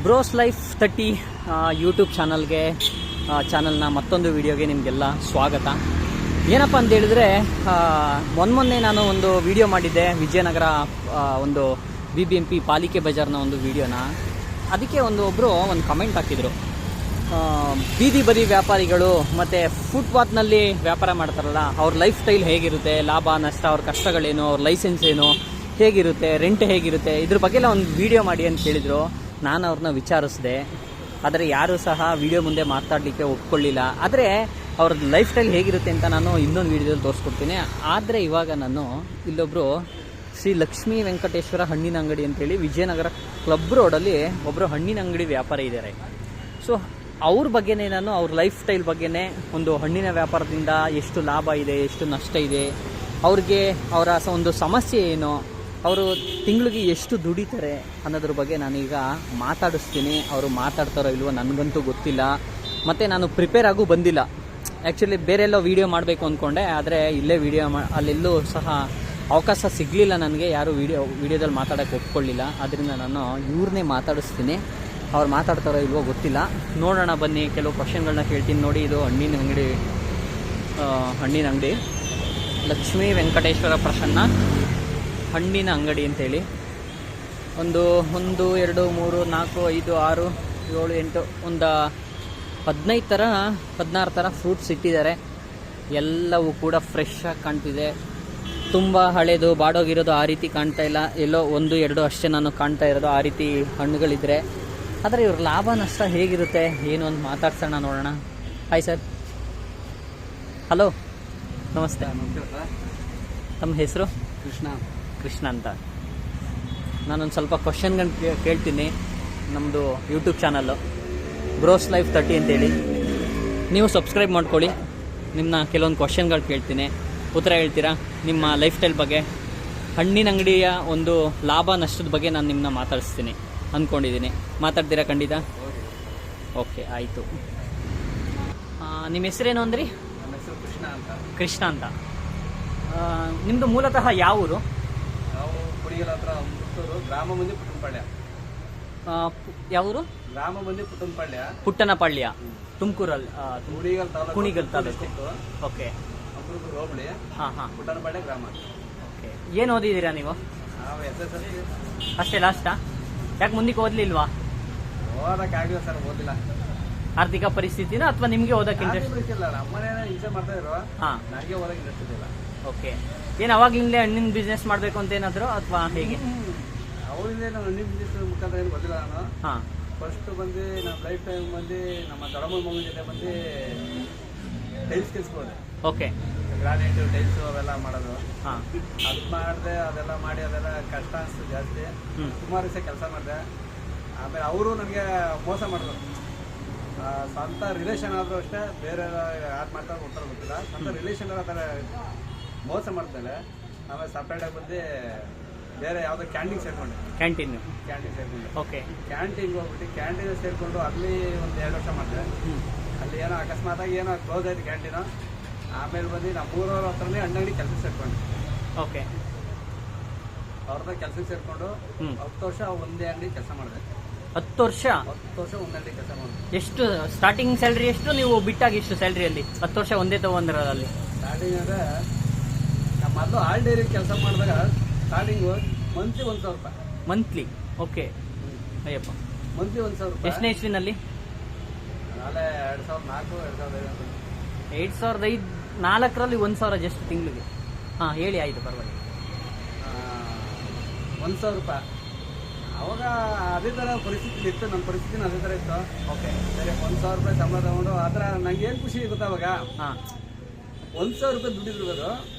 Bros life 30 YouTube ಚಾನಲ್ನ ಮತ್ತೊಂದು ವಿಡಿಯೋಗೆ ನಿಮಗೆಲ್ಲ ಸ್ವಾಗತ. ಏನಪ್ಪ ಅಂತ ಹೇಳಿದ್ರೆ, ಮೊನ್ನೆ ನಾನು ಒಂದು ವಿಡಿಯೋ ಮಾಡಿದ್ದೆ ವಿಜಯನಗರ ಒಂದು BBMP ಪಾಲಿಕೆ ಬಜಾರ್ನ ಒಂದು ವಿಡಿಯೋನ. ಅದಕ್ಕೆ ಒಬ್ಬರು ಒಂದು ಕಮೆಂಟ್ ಹಾಕಿದರು, ಬೀದಿ ಬದಿ ವ್ಯಾಪಾರಿಗಳು ಮತ್ತು ಫುಟ್ಪಾತ್ನಲ್ಲಿ ವ್ಯಾಪಾರ ಮಾಡ್ತಾರಲ್ಲ, ಅವ್ರ ಲೈಫ್ ಸ್ಟೈಲ್ ಹೇಗಿರುತ್ತೆ, ಲಾಭ ನಷ್ಟ, ಅವ್ರ ಕಷ್ಟಗಳೇನು, ಅವ್ರ ಲೈಸೆನ್ಸ್ ಏನು, ಹೇಗಿರುತ್ತೆ, ರೆಂಟ್ ಹೇಗಿರುತ್ತೆ, ಇದ್ರ ಬಗ್ಗೆ ಎಲ್ಲ ಒಂದು ವಿಡಿಯೋ ಮಾಡಿ ಅಂತ ಹೇಳಿದರು. ನಾನು ಅವ್ರನ್ನ ವಿಚಾರಿಸಿದೆ, ಆದರೆ ಯಾರೂ ಸಹ ವಿಡಿಯೋ ಮುಂದೆ ಮಾತಾಡಲಿಕ್ಕೆ ಒಪ್ಕೊಳ್ಳಿಲ್ಲ. ಆದರೆ ಅವ್ರ ಲೈಫ್ ಸ್ಟೈಲ್ ಹೇಗಿರುತ್ತೆ ಅಂತ ನಾನು ಇನ್ನೊಂದು ವಿಡಿಯೋದಲ್ಲಿ ತೋರಿಸ್ಕೊಡ್ತೀನಿ. ಆದರೆ ಇವಾಗ ನಾನು ಇಲ್ಲೊಬ್ಬರು ಶ್ರೀ ಲಕ್ಷ್ಮೀ ವೆಂಕಟೇಶ್ವರ ಹಣ್ಣಿನ ಅಂಗಡಿ ಅಂತೇಳಿ ವಿಜಯನಗರ ಕ್ಲಬ್ ರೋಡಲ್ಲಿ ಒಬ್ಬರು ಹಣ್ಣಿನ ಅಂಗಡಿ ವ್ಯಾಪಾರ ಇದ್ದಾರೆ. ಸೊ ಅವ್ರ ಬಗ್ಗೆನೇ ನಾನು ಅವ್ರ ಲೈಫ್ ಸ್ಟೈಲ್ ಬಗ್ಗೆನೇ, ಒಂದು ಹಣ್ಣಿನ ವ್ಯಾಪಾರದಿಂದ ಎಷ್ಟು ಲಾಭ ಇದೆ, ಎಷ್ಟು ನಷ್ಟ ಇದೆ, ಅವ್ರಿಗೆ ಅವರ ಒಂದು ಸಮಸ್ಯೆ ಏನು, ಅವರು ತಿಂಗಳಿಗೆ ಎಷ್ಟು ದುಡಿತಾರೆ ಅನ್ನೋದ್ರ ಬಗ್ಗೆ ನಾನೀಗ ಮಾತಾಡಿಸ್ತೀನಿ. ಅವರು ಮಾತಾಡ್ತಾರೋ ಇಲ್ವೋ ನನಗಂತೂ ಗೊತ್ತಿಲ್ಲ. ಮತ್ತು ನಾನು ಪ್ರಿಪೇರ್ ಆಗೂ ಬಂದಿಲ್ಲ. ಆ್ಯಕ್ಚುಲಿ ಬೇರೆಲ್ಲೋ ವೀಡಿಯೋ ಮಾಡಬೇಕು ಅಂದ್ಕೊಂಡೆ, ಆದರೆ ಇಲ್ಲೇ ಅಲ್ಲೆಲ್ಲೂ ಸಹ ಅವಕಾಶ ಸಿಗಲಿಲ್ಲ ನನಗೆ. ಯಾರೂ ವೀಡಿಯೋದಲ್ಲಿ ಮಾತಾಡೋಕ್ಕೆ ಒಪ್ಕೊಳ್ಳಿಲ್ಲ. ಅದರಿಂದ ನಾನು ಇವ್ರನ್ನೇ ಮಾತಾಡಿಸ್ತೀನಿ. ಅವ್ರು ಮಾತಾಡ್ತಾರೋ ಇಲ್ವೋ ಗೊತ್ತಿಲ್ಲ, ನೋಡೋಣ ಬನ್ನಿ. ಕೆಲವು ಕ್ವಶನ್ಗಳನ್ನ ಕೇಳ್ತೀನಿ. ನೋಡಿ, ಇದು ಹಣ್ಣಿನ ಅಂಗಡಿ ಲಕ್ಷ್ಮೀ ವೆಂಕಟೇಶ್ವರ ಪ್ರಸನ್ನ ಹಣ್ಣಿನ ಅಂಗಡಿ ಅಂತೇಳಿ. 1 2 3 4 5 6 7 8 ಒಂದು 16 ಥರ ಫ್ರೂಟ್ಸ್ ಇಟ್ಟಿದ್ದಾರೆ. ಎಲ್ಲವೂ ಕೂಡ ಫ್ರೆಶ್ ಆಗಿ ಕಾಣ್ತಿದೆ. ತುಂಬ ಹಳೇದು ಬಾಡೋಗಿರೋದು ಆ ರೀತಿ ಕಾಣ್ತಾ ಇಲ್ಲ. ಎಲ್ಲೋ 1 2 ಅಷ್ಟೇ ನಾನು ಕಾಣ್ತಾ ಇರೋದು ಆ ರೀತಿ ಹಣ್ಣುಗಳಿದ್ರೆ. ಆದರೆ ಇವ್ರ ಲಾಭ ನಷ್ಟ ಹೇಗಿರುತ್ತೆ ಏನು ಅಂತ ಮಾತಾಡ್ಸೋಣ, ನೋಡೋಣ. Hi sir. ಹಲೋ, ನಮಸ್ತೆ. ತಮ್ಮ ಹೆಸರು? ಕೃಷ್ಣ ಅಂತ. ನಾನೊಂದು ಸ್ವಲ್ಪ ಕ್ವಶನ್ಗಳು ಕೇಳ್ತೀನಿ. ನಮ್ಮದು ಯೂಟ್ಯೂಬ್ ಚಾನಲ್ಲು ಬ್ರೋಸ್ ಲೈಫ್ 30 ಅಂತೇಳಿ. ನೀವು ಸಬ್ಸ್ಕ್ರೈಬ್ ಮಾಡ್ಕೊಳ್ಳಿ. ನಿಮ್ಮನ್ನ ಕೆಲವೊಂದು ಕ್ವಶನ್ಗಳು ಕೇಳ್ತೀನಿ, ಉತ್ತರ ಹೇಳ್ತೀರಾ. ನಿಮ್ಮ ಲೈಫ್ ಸ್ಟೈಲ್ ಬಗ್ಗೆ, ಹಣ್ಣಿನ ಅಂಗಡಿಯ ಒಂದು ಲಾಭ ನಷ್ಟದ ಬಗ್ಗೆ ನಾನು ನಿಮ್ಮನ್ನ ಮಾತಾಡಿಸ್ತೀನಿ ಅಂದ್ಕೊಂಡಿದ್ದೀನಿ. ಮಾತಾಡ್ತೀರಾ ಖಂಡಿತ? ಓಕೆ, ಆಯಿತು. ನಿಮ್ಮ ಹೆಸರೇನು ಅಂದ್ರಿ? ನನ್ನ ಹೆಸರು ಕೃಷ್ಣ ಅಂತ. ನಿಮ್ಮದು ಮೂಲತಃ ಯಾವ ಊರು? ನಾವು ಕುಣಿಗಲ್ ಹತ್ರ ಪುತ್ತೂರು, ಗ್ರಾಮ ಬಂದು ಪುಟ್ಟನಪಾಳ್ಯ. ಯಾವ ಊರು? ಗ್ರಾಮ ಬಂದು ಪುಟ್ಟನಪಾಳ್ಯ, ತುಮಕೂರಲ್ಲಿ. ಕುಣಿಗಲ್ ತಾಲೂಕು. ಓಕೆ. ಅಪರೂಪದ ಹೋಬಳಿ. ಹಾಂ. ಪುಟ್ಟನಪಾಳ್ಯ ಗ್ರಾಮ. ಓಕೆ. ಏನು ಓದಿದ್ದೀರಾ ನೀವು? ನಾವು SSLC ಅಷ್ಟೇ ಲಾಸ್ಟಾ? ಯಾಕೆ ಮುಂದಕ್ಕೆ ಓದಲಿಲ್ವಾ? ಓದಕ್ಕಾಗಿಲ್ಲ ಸರ್, ಓದಿಲ್ಲ. ಆರ್ಥಿಕ ಪರಿಸ್ಥಿತಿನ ಅಥವಾ ನಿಮಗೆ ಓದಕ್ಕೆ ಇಂಟ್ರೆಸ್ಟ್ ಇಲ್ಲ? ನಮ್ಮನೆ ಹಿಂಸೆ ಮಾಡ್ತಾ ಇರೋ. ಹಾಂ. ನನಗೆ ಓದಕ್ಕೆ ಇಂಟ್ರೆಸ್ಟ್ ಇಲ್ಲ. ಓಕೆ. ಏನು ಅವಾಗಲಿಂದಲೇ ಹಣ್ಣಿನ ಬಿಸ್ನೆಸ್ ಮಾಡಬೇಕು ಅಂತ ಏನಾದರೂ ಅಥವಾ ಹೇಗೆ? ಅವರಿಂದ ನಾನು ಹಣ್ಣಿನ ಬಿಸ್ನೆಸ್ ಮುಖಾಂತರ ಏನು ಬಂದಿಲ್ಲ ನಾನು. ಹಾಂ. ಫಸ್ಟ್ ಬಂದು ನಮ್ಮ ಲೈಫ್ ಟೈಮ್ ಬಂದು ನಮ್ಮ ದೊಡ್ಡಮ್ಮನ ಮಗನ ಜೊತೆ ಬಂದು ಟೈಲ್ಸ್ ಕೆಲ್ಸಕ್ಕೆ ಹೋದೆ. ಓಕೆ. ಗ್ರಾನೈಟು, ಟೈಲ್ಸು ಅವೆಲ್ಲ ಮಾಡೋದು. ಹಾಂ. ಅದು ಮಾಡಿದೆ, ಅದೆಲ್ಲ ಮಾಡಿ ಅದೆಲ್ಲ ಕಷ್ಟ ಅನಿಸ್ತು ಜಾಸ್ತಿ. ಸುಮಾರು ದಿವಸ ಕೆಲಸ ಮಾಡಿದೆ. ಆಮೇಲೆ ಅವರು ನನಗೆ ಮೋಸ ಮಾಡಿದ್ರು. ಸ್ವಂತ ರಿಲೇಷನ್ ಆದರೂ ಅಷ್ಟೇ, ಬೇರೆ ಯಾರು ಮಾಡ್ತಾರೆ ಕೊಡ್ತಾರೆ ಗೊತ್ತಿಲ್ಲ, ಸ್ವಂತ ರಿಲೇಷನ್ ಆ ಥರ ಮೋಸ ಮಾಡ್ತಾರೆ. ಆಮೇಲೆ ಸಪ್ರೇಟಾಗಿ ಬಂದು ಬೇರೆ ಯಾವುದೋ ಕ್ಯಾಂಟೀನ್ ಸೇರಿಕೊಂಡೆ. ಕ್ಯಾಂಟೀನ್ ಸೇರಿಕೊಂಡೆ. ಓಕೆ. ಕ್ಯಾಂಟೀನ್ಗೆ ಹೋಗ್ಬಿಟ್ಟು ಕ್ಯಾಂಟೀನ್ ಸೇರಿಕೊಂಡು ಅಲ್ಲಿ ಒಂದು 2 ವರ್ಷ ಮಾಡಿದೆ. ಅಲ್ಲಿ ಏನೋ ಅಕಸ್ಮಾತಾಗಿ ಏನೋ ಕ್ಲೋಸ್ ಆಯಿತು ಕ್ಯಾಂಟೀನು. ಆಮೇಲೆ ಬಂದು ನಮ್ಮ ಊರವ್ರ ಹತ್ರನೇ ಅಂಗಡಿ ಕೆಲಸಕ್ಕೆ ಸೇರ್ಕೊಂಡೆ. ಓಕೆ. ಅವ್ರದ್ದು ಕೆಲಸಕ್ಕೆ ಸೇರಿಕೊಂಡು 10 ವರ್ಷ ಒಂದೇ ಅಂಗಡಿ ಕೆಲಸ ಮಾಡಿದೆ. 10 ವರ್ಷ ಒಂದೇ ಅಂಗಡಿ ಕೆಲಸ ಮಾಡಿದೆ. ಎಷ್ಟು ಸ್ಟಾರ್ಟಿಂಗ್ ಸ್ಯಾಲ್ರಿ ಎಷ್ಟು? ನೀವು ಬಿಟ್ಟಾಗಿ ಎಷ್ಟು ಸ್ಯಾಲ್ರಿಯಲ್ಲಿ 10 ವರ್ಷ ಒಂದೇ ತಗೊಂಡಿರೋದಲ್ಲಿ? ಸ್ಟಾರ್ಟಿಂಗ್ ಅಂದರೆ ನಮ್ಮ ಮೊದಲು ಆಲ್ ಡೈರಿ ಕೆಲಸ ಮಾಡಿದಾಗ ಸ್ಟಾರ್ಟಿಂಗು ಮಂತ್ಲಿ 1,000 ರೂಪಾಯಿ. ಮಂತ್ಲಿ? ಓಕೆ. ಅಯ್ಯಪ್ಪ, ಮಂತ್ಲಿ 1,000 ರೂಪಾಯಿ. ಎಷ್ಟನೇ ಇಸ್ವಿನಲ್ಲಿ? ನಾಳೆ 2004 2004ರಲ್ಲಿ 1,000 ಜಸ್ಟ್ ತಿಂಗಳಿಗೆ? ಹಾಂ, ಹೇಳಿ. ಆಯಿತು, ಪರವಾಗಿಲ್ಲ. 1,000 ರೂಪಾಯಿ. ಅವಾಗ ಅದೇ ಥರ ಪರಿಸ್ಥಿತಿ ಇತ್ತು, ನಮ್ಮ ಪರಿಸ್ಥಿತಿನ ಅದೇ ಥರ ಇತ್ತು. ಓಕೆ. ಸರಿ, 1,000 ರೂಪಾಯಿ ಸಂಬಳ ತಗೊಂಡು ಆ ಥರ ನಂಗೆ ಏನು ಖುಷಿ ಗೊತ್ತಾ ಅವಾಗ? ಹಾಂ. 1,000 ರೂಪಾಯಿ ದುಡ್ಡಿದ್ರು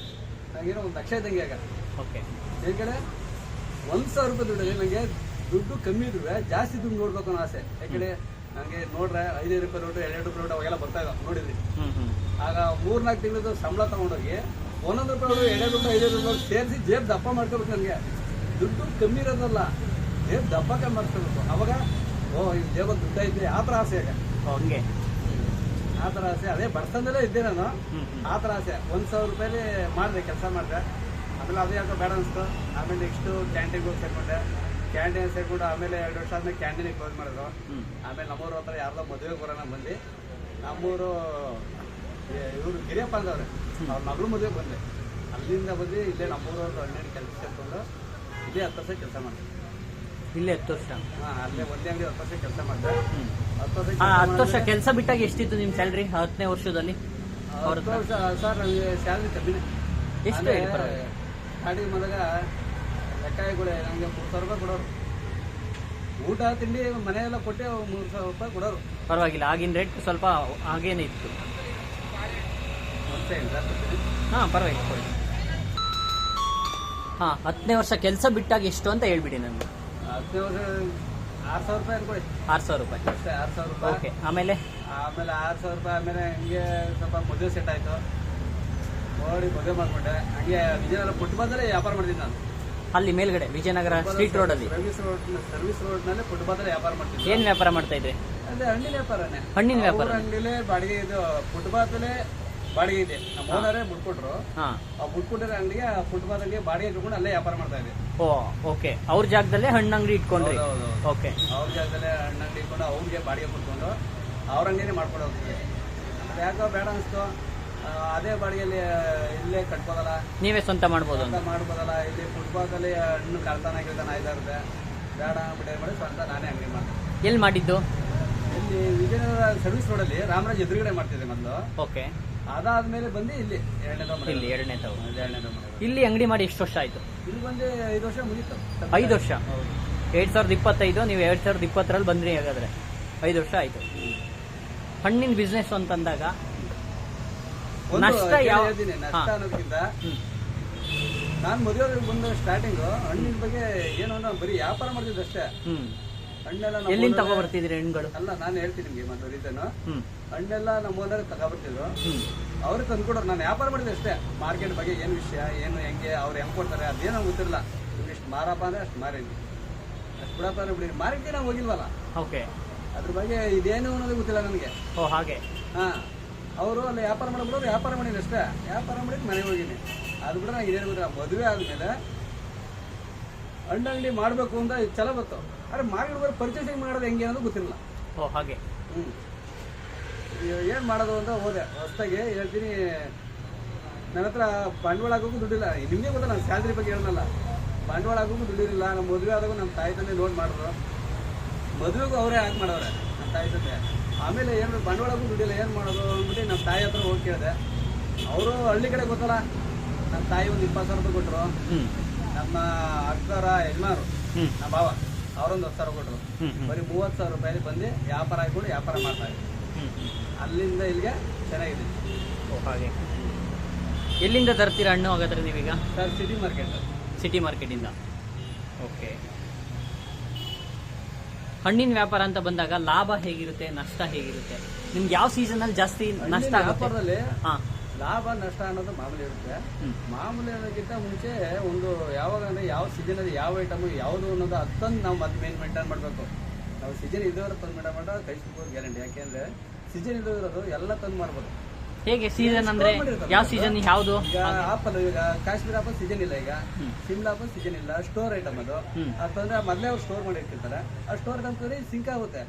ನನಗೇನೋ 1 ಲಕ್ಷ ಇದ್ದಂಗೆ ಆಗ. ಓಕೆ. ಈ ಕಡೆ 1,000 ರೂಪಾಯಿ ದುಡ್ಡಿದೆ, ನನಗೆ ದುಡ್ಡು ಕಮ್ಮಿ ಇದ್ರು ಜಾಸ್ತಿ ದುಡ್ಡು ನೋಡ್ಬೇಕು ಅನ್ನೋ ಆಸೆ. ಯಾಕಡೆ ನನಗೆ ನೋಡ್ರೆ 5 ರೂಪಾಯಿ ನೋಟು, 2 ರೂಪಾಯಿ ನೋಟು ಅವಾಗೆಲ್ಲ ಬರ್ತಾ ಇದ್ದಾವೆ, ನೋಡಿದ್ರಿ. ಆಗ 3-4 ತಿಂಗಳದ್ದು ಸಂಬಳ ತಗೊಂಡೋಗಿ 1 ರೂಪಾಯಿ ನೋಡು, 2 ರೂಪಾಯಿ, 5 ರೂಪಾಯಿ ಸೇರಿಸಿ ಜೇಬ್ ದಪ್ಪ ಮಾಡ್ಕೋಬೇಕು. ನನಗೆ ದುಡ್ಡು ಕಮ್ಮಿ ಇರೋದಲ್ಲ, ಜೇಬ್ ದಪ್ಪಕ್ಕೆ ಮಾಡ್ಕೋಬೇಕು. ಅವಾಗ ಈ ಜೇಬಲ್ಲಿ ದುಡ್ಡು ಐತೆ ಆ ಥರ ಆಸೆ. ಆಗ ಹಂಗೆ ಆ ಥರ ಆಸೆ, ಅದೇ ಬರ್ತಂದಲ್ಲೇ ಇದ್ದೆ ನಾನು. ಆ ಥರ ಆಸೆ. 1,000 ರೂಪಾಯಲ್ಲಿ ಮಾಡಿದೆ, ಕೆಲಸ ಮಾಡಿದೆ. ಆಮೇಲೆ ಅದು ಯಾಕೋ ಬೇಡ ಅನಿಸ್ತು. ಆಮೇಲೆ ನೆಕ್ಸ್ಟು ಕ್ಯಾಂಟೀನ್ಗೆ ಹೋಗಿ ಸೇರ್ಕೊಂಡೆ. ಕ್ಯಾಂಟೀನ್ ಸೇರ್ಕೊಂಡು ಆಮೇಲೆ 2 ವರ್ಷ ಆದ್ಮೇಲೆ ಕ್ಯಾಂಟೀನಿಗೆ ಕ್ಲೋಸ್ ಮಾಡಿದ್ರು. ಹ್ಮ್ ಆಮೇಲೆ ನಮ್ಮೂರ ಹತ್ರ ಯಾರ್ದೋ ಮದುವೆಗೆ ಬರೋಣ ಬಂದು ನಮ್ಮೂರು ಇವರು ಗಿರಿಯಪ್ಪ ಅಂದವ್ರೆ, ಅವ್ರ ಮಗಳು ಮದುವೆಗೆ ಬಂದೆ. ಅಲ್ಲಿಂದ ಬಂದು ಇಲ್ಲೇ ನಮ್ಮೂರು ಹನ್ನೆರಡು ಕೆಲಸ ಸೇರ್ಕೊಂಡು ಇಲ್ಲೇ 10 ವರ್ಷ ಕೆಲಸ ಮಾಡಿದೆ. ಇಲ್ಲೇ 10 ವರ್ಷ. ಹಾಂ, ಅಲ್ಲೇ ಒಂದೇ ಅಂಗಡಿ 10 ವರ್ಷ ಕೆಲಸ ಮಾಡಿದೆ. 10 ವರ್ಷ ಕೆಲಸ ಬಿಟ್ಟಾಗ ಎಷ್ಟಿತ್ತು ನಿಮ್ಮ ಸ್ಯಾಲ್ರಿ 10ನೇ ವರ್ಷದಲ್ಲಿ? 10 ವರ್ಷ ಸರ್ ನನಗೆ ಸ್ಯಾಲ್ರಿ ಕಮ್ಮಿನೇ. ಎಷ್ಟು ಹೇಳಿ ಪರವಾಗಿಲ್ಲ. ಗಾಡಿ ಮದಾಗ ಲೆಕ್ಕಾಯಿಗಳು ನನಗೆ 3,000 ರೂಪಾಯಿ ಕೊಡೋರು. ಊಟ ತಿಂಡಿ ಮನೆಯೆಲ್ಲ ಕೊಟ್ಟೆ 3,000 ರೂಪಾಯಿ ಕೊಡೋರು. ಪರವಾಗಿಲ್ಲ, ಆಗಿನ ರೇಟ್ ಸ್ವಲ್ಪ ಹಾಗೇನೆ ಇತ್ತು. ವರ್ಷ ಇಲ್ಲ ಕೊಡ್ತೀನಿ. ಹಾಂ ಪರವಾಗಿಲ್ಲ ಕೊಡಿ. ಹಾಂ, 10ನೇ ವರ್ಷ ಕೆಲಸ ಬಿಟ್ಟಾಗ ಎಷ್ಟು ಅಂತ ಹೇಳ್ಬಿಡಿ ನನಗೆ. 10ನೇ ವರ್ಷ 6,000 ರೂಪಾಯಿ ಅನ್ಕೊಳ್ಳಿ. 6,000 ರೂಪಾಯಿ ಅಷ್ಟೇ, 6,000 ರೂಪಾಯಿ. ಓಕೆ. ಆಮೇಲೆ 6,000 ರೂಪಾಯಿ. ಆಮೇಲೆ ಹಂಗೆ ಸ್ವಲ್ಪ ಮದುವೆ ಸೆಟ್ ಆಯಿತು, ನೋಡಿ ಮದುವೆ ಮಾಡ್ಕೊಂಡೆ. ಹಂಗೆ ವಿಜಯನಗರ ಫುಟ್ಬಾಲ್ದಲ್ಲೇ ವ್ಯಾಪಾರ ಮಾಡ್ತೀನಿ ನಾನು. ಅಲ್ಲಿ ಮೇಲ್ಗಡೆ ವಿಜಯನಗರ ಸ್ಟ್ರೀಟ್ ರೋಡಲ್ಲಿ ಸರ್ವಿಸ್ ರೋಡ್ನಲ್ಲಿ ಫುಟ್ಬಾಲ್ದಲ್ಲೇ ವ್ಯಾಪಾರ ಮಾಡ್ತೀನಿ. ಏನು ವ್ಯಾಪಾರ ಮಾಡ್ತಾ ಇದ್ರಿ? ಅದೇ ಹಣ್ಣಿನ ವ್ಯಾಪಾರನೇ. ಹಣ್ಣಿನ ವ್ಯಾಪಾರ. ಅಂಗಡಿಲೇ ಬಾಡಿಗೆ ಇದು ಫುಟ್ಬಾಲ್ದಲ್ಲೇ ಬಾಡಿಗೆ ಇದೆ. ನಮ್ಮ ಓನರೇ ಬಿಟ್ಕೊಟ್ರು. ಹಾಂ, ಆ ಬಿಟ್ಕೊಟ್ಟಿರೋ ಅಂಗಡಿಗೆ ಫುಟ್ಬಾಲ್ಗೆ ಬಾಡಿಗೆ ಇಟ್ಕೊಂಡು ಅಲ್ಲೇ ವ್ಯಾಪಾರ ಮಾಡ್ತಾ ಇದ್ದೆ. ಓ ಓಕೆ. ಅವ್ರ ಜಾಗದಲ್ಲೇ ಹಣ್ಣು ಅಂಗಡಿ ಇಟ್ಕೊಂಡ್ರಿ? ಓಕೆ. ಅವ್ರ ಜಾಗದಲ್ಲೇ ಹಣ್ಣು ಅಂಗಡಿ ಇಟ್ಕೊಂಡು ಅವ್ರಿಗೆ ಬಾಡಿಗೆ ಕೊಟ್ಕೊಂಡು ಅವ್ರ ಅಂಗಡಿನೇ ಮಾಡ್ಕೊಂಡು ಹೋಗ್ತೀವಿ. ಅದು ಯಾಕೋ ಬೇಡ ಅನಿಸ್ತು. ಅದೇ ಬಾಡಿಗೆಯಲ್ಲಿ ಇಲ್ಲೇ ಕಟ್ಬೋದಲ್ಲ, ನೀವೇ ಸ್ವಂತ ಮಾಡ್ಬೋದು ಅಂತ ಮಾಡ್ಬೋದಲ್ಲ. ಇಲ್ಲಿ ಫುಟ್ಬಾಲ್ದಲ್ಲಿ ಹಣ್ಣು ಕಳ್ತಾನ ಆಯ್ತಾ ಇರುತ್ತೆ, ಬೇಡ ಬಿಟ್ಟೆ ಮಾಡಿ ಸ್ವಂತ ನಾನೇ ಅಂಗಡಿ ಮಾಡ್ತೀನಿ. ಎಲ್ಲಿ ಮಾಡಿದ್ದು? ಇಲ್ಲಿ ವಿಜಯನಗರ ಸರ್ವಿಸ್ ರೋಡಲ್ಲಿ ರಾಮರಾಜ್ ಎದುರುಗಡೆ ಮಾಡ್ತಿದ್ದೆ ಮೊದಲು. ಓಕೆ. ಅದಾದ್ಮೇಲೆ ಬಂದು ಇಲ್ಲಿ ಎರಡನೇದು ಇಲ್ಲಿ ಎರಡನೇ ತಾವು. ಎರಡನೇದು ಮಾಡಿದೆ. ಇಲ್ಲಿ ಅಂಗಡಿ ಮಾಡಿ ಎಷ್ಟು ವರ್ಷ ಆಯ್ತು? ಇಲ್ಲಿ ಬಂದು 5 ವರ್ಷ ಮುಗೀತು. 5 ವರ್ಷ. 2025, ನೀವು 2020ರಲ್ಲಿ ಬಂದ್ರಿ. ಹಾಗಾದ್ರೆ 5 ವರ್ಷ ಆಯ್ತು. ಹಣ್ಣಿನ ಬಿಸ್ನೆಸ್ ಅಂತಂದಾಗ ನಷ್ಟ ಯಾವ? ನಷ್ಟ ಅನ್ನೋದಕ್ಕಿಂತ ನಾನು ಮದುವೆ ಬಂದ ಸ್ಟಾರ್ಟಿಂಗ್ ಹಣ್ಣಿನ ಬಗ್ಗೆ ಏನು ಅನ್ನೋ ಬರೀ ವ್ಯಾಪಾರ ಮಾಡ್ತಿದ್ದೆ ಅಷ್ಟೇ. ಹಣ್ಣೆಲ್ಲ ಎಲ್ಲಿಂದ ತಗೊಬರ್ತಿದ್ರಿ ಹಣ್ಣುಗಳು? ಅಲ್ಲ, ನಾನು ಹೇಳ್ತೀನಿ ನಿಮ್ಗೆ ಮತ್ತೆ ರೀಸನ್. ಹಣ್ಣೆಲ್ಲ ನಮ್ಮ ಓನರ್ ತಗೊಬರ್ತಿದ್ರು, ಅವ್ರು ತಂದ್ಕೊಡೋರು. ನಾನು ವ್ಯಾಪಾರ ಮಾಡಿದೆ ಅಷ್ಟೇ. ಮಾರ್ಕೆಟ್ ಬಗ್ಗೆ ಏನು ವಿಷಯ, ಏನು ಹೆಂಗೆ, ಅವ್ರು ಹೆಂಗೆ ಕೊಡ್ತಾರೆ ಅದೇನೋ ಗೊತ್ತಿರಲಿಲ್ಲ. ಇಷ್ಟು ಮಾರಪ್ಪ ಅಂದ್ರೆ ಅಷ್ಟು ಮಾರೀನಿ, ಅಷ್ಟು ಬಿಡಪ್ಪ ಅಂದ್ರೆ ಬಿಡಿ. ಮಾರ್ಕೆಟ್ಗೆ ನಾವು ಹೋಗಿಲ್ವಲ್ಲ, ಓಕೆ. ಅದ್ರ ಬಗ್ಗೆ ಇದೇನು ಅನ್ನೋದು ಗೊತ್ತಿಲ್ಲ ನನಗೆ. ಓ ಹಾಗೆ. ಹಾಂ, ಅವರು ಅಲ್ಲಿ ವ್ಯಾಪಾರ ಮಾಡೋರು ವ್ಯಾಪಾರ ಮಾಡಿದ್ರು ಅಷ್ಟೇ. ವ್ಯಾಪಾರ ಮಾಡಿದ್ದು ಮನೆಗೆ ಹೋಗಿನಿ. ಅದು ಬಿಟ್ಟರೆ ನನಗೆ ಇದೇನು ಗೊತ್ತಿಲ್ಲ. ಮದುವೆ ಆದಮೇಲೆ ಹಣ್ಣು ಅಂಗಡಿ ಮಾಡಬೇಕು ಅಂತ ಛಲ ಬಂತು. ಆದರೆ ಮಾರ್ಕೆಟ್ ಪರ್ಚೇಸಿಂಗ್ ಮಾಡೋದು ಹೆಂಗೆ ಅನ್ನೋದು ಗೊತ್ತಿರಲಿಲ್ಲ. ಓ ಹಾಗೆ. ಏನು ಮಾಡೋದು ಅಂತ ಹೋದೆ. ಹೊಸ್ದಾಗಿ ಹೇಳ್ತೀನಿ, ನನ್ನ ಹತ್ರ ಬಂಡವಾಳ ಹಾಕೋಕ್ಕೂ ದುಡ್ಡಿಲ್ಲ. ನಿಮಗೆ ಗೊತ್ತಾ, ನಾನು ಸ್ಯಾಲ್ರಿ ಬಗ್ಗೆ ಹೇಳೋಣಲ್ಲ. ಬಂಡವಾಳ ಹಾಕೋಕ್ಕೂ ದುಡ್ಡಿರಲಿಲ್ಲ. ನಮ್ಮ ಮದುವೆ ಆದಾಗೂ ನಮ್ಮ ತಾಯಿ ತಂದೆ ಲೋನ್ ಮಾಡಿದ್ರು. ಮದುವೆಗೂ ಅವರೇ ಹಾಕಿ ಮಾಡೋರೆ ನಮ್ಮ ತಾಯಿ ತಂದೆ. ಆಮೇಲೆ ಏನು ಬಂಡವಾಳಕ್ಕೂ ದುಡ್ಡಿಲ್ಲ, ಏನು ಮಾಡೋದು ಅಂದ್ಬಿಟ್ಟು ನಮ್ಮ ತಾಯಿ ಹತ್ರ ಹೋಗಿ ಕೇಳಿದೆ. ಅವರು ಹಳ್ಳಿ ಕಡೆ ಗೊತ್ತಲ್ಲ, ನಮ್ಮ ತಾಯಿ ಒಂದು 20,000 ರೂಪಾಯಿ ಕೊಟ್ಟರು. ನಮ್ಮ ಅಕ್ಕರ ಯಜಮಾನರು, ನಮ್ಮ ಭಾವ, ಅವರೊಂದು 10,000 ಕೊಟ್ಟರು. ಬರೀ 30,000 ರೂಪಾಯಿ ಬಂದು ವ್ಯಾಪಾರ ಹಾಕೊಂಡು ವ್ಯಾಪಾರ ಮಾಡ್ತಾ ಇದ್ದೆ. ಅಲ್ಲಿಂದ ಇಲ್ಲಿಗೆ ಚೆನ್ನಾಗಿದೆ. ಓ ಹಾಗೆ. ಎಲ್ಲಿಂದ ತರ್ತೀರಾ ಹಣ್ಣು ಹಾಗಾದ್ರೆ ನೀವೀಗ? Sir, city market. ಸಿಟಿ ಮಾರ್ಕೆಟಿಂದ. ಓಕೆ. ಹಣ್ಣಿನ ವ್ಯಾಪಾರ ಅಂತ ಬಂದಾಗ ಲಾಭ ಹೇಗಿರುತ್ತೆ, ನಷ್ಟ ಹೇಗಿರುತ್ತೆ? ನಿಮ್ಗೆ ಯಾವ ಸೀಸನಲ್ಲಿ ಜಾಸ್ತಿ ನಷ್ಟ ಆಗುತ್ತೆ? ವ್ಯಾಪಾರದಲ್ಲಿ ಹಾಂ, ಲಾಭ ನಷ್ಟ ಅನ್ನೋದು ಮಾಮೂಲಿ ಇರುತ್ತೆ. ಮಾಮೂಲಿ ಅನ್ನೋದಕ್ಕಿಂತ ಮುಂಚೆ ಒಂದು ಯಾವಾಗ ಅಂದರೆ ಯಾವ ಸೀಸನಲ್ಲಿ ಯಾವ ಐಟಮು ಯಾವುದು ಅನ್ನೋದು ಅದನ್ನು ನಾವು ಮತ್ತೆ ಮೇಂಟೈನ್ ಮಾಡಬೇಕು. ನಾವು ಸೀಸನ್ ಇದ್ದವರು ತಂದು ಮೇಂಟೈನ್ ಮಾಡೋದು ಕೈ ಸಿಗ್ಬೋದು ಗ್ಯಾರಂಟಿ. ಯಾಕೆಂದರೆ ಸೀಸನ್ ಇದ್ದವರು ಎಲ್ಲ ತಂದು ಮಾಡ್ಬೋದು. ಹೇಗೆ ಸೀಸನ್ ಅಂದ್ರೆ ಯಾವ ಸೀಸನ್ ಯಾವುದು? ಈಗ ಆಪಲ್, ಈಗ ಕಾಶ್ಮೀರ ಆಪಲ್ ಸೀಸನ್ ಇಲ್ಲ, ಈಗ ಶಿಮ್ಲಾ ಆಪಲ್ ಸೀಸನ್ ಇಲ್ಲ, ಸ್ಟೋರ್ ಐಟಮ್ ಅದು. ಅಂತಂದ್ರೆ ಮೊದಲೇ ಅವ್ರು ಸ್ಟೋರ್ ಮಾಡಿ ಇಟ್ಟಿರ್ತಾರೆ. ಆ ಸ್ಟೋರ್ ತಂದ್ರೆ ಸಿಂಕ್ ಆಗುತ್ತೆ,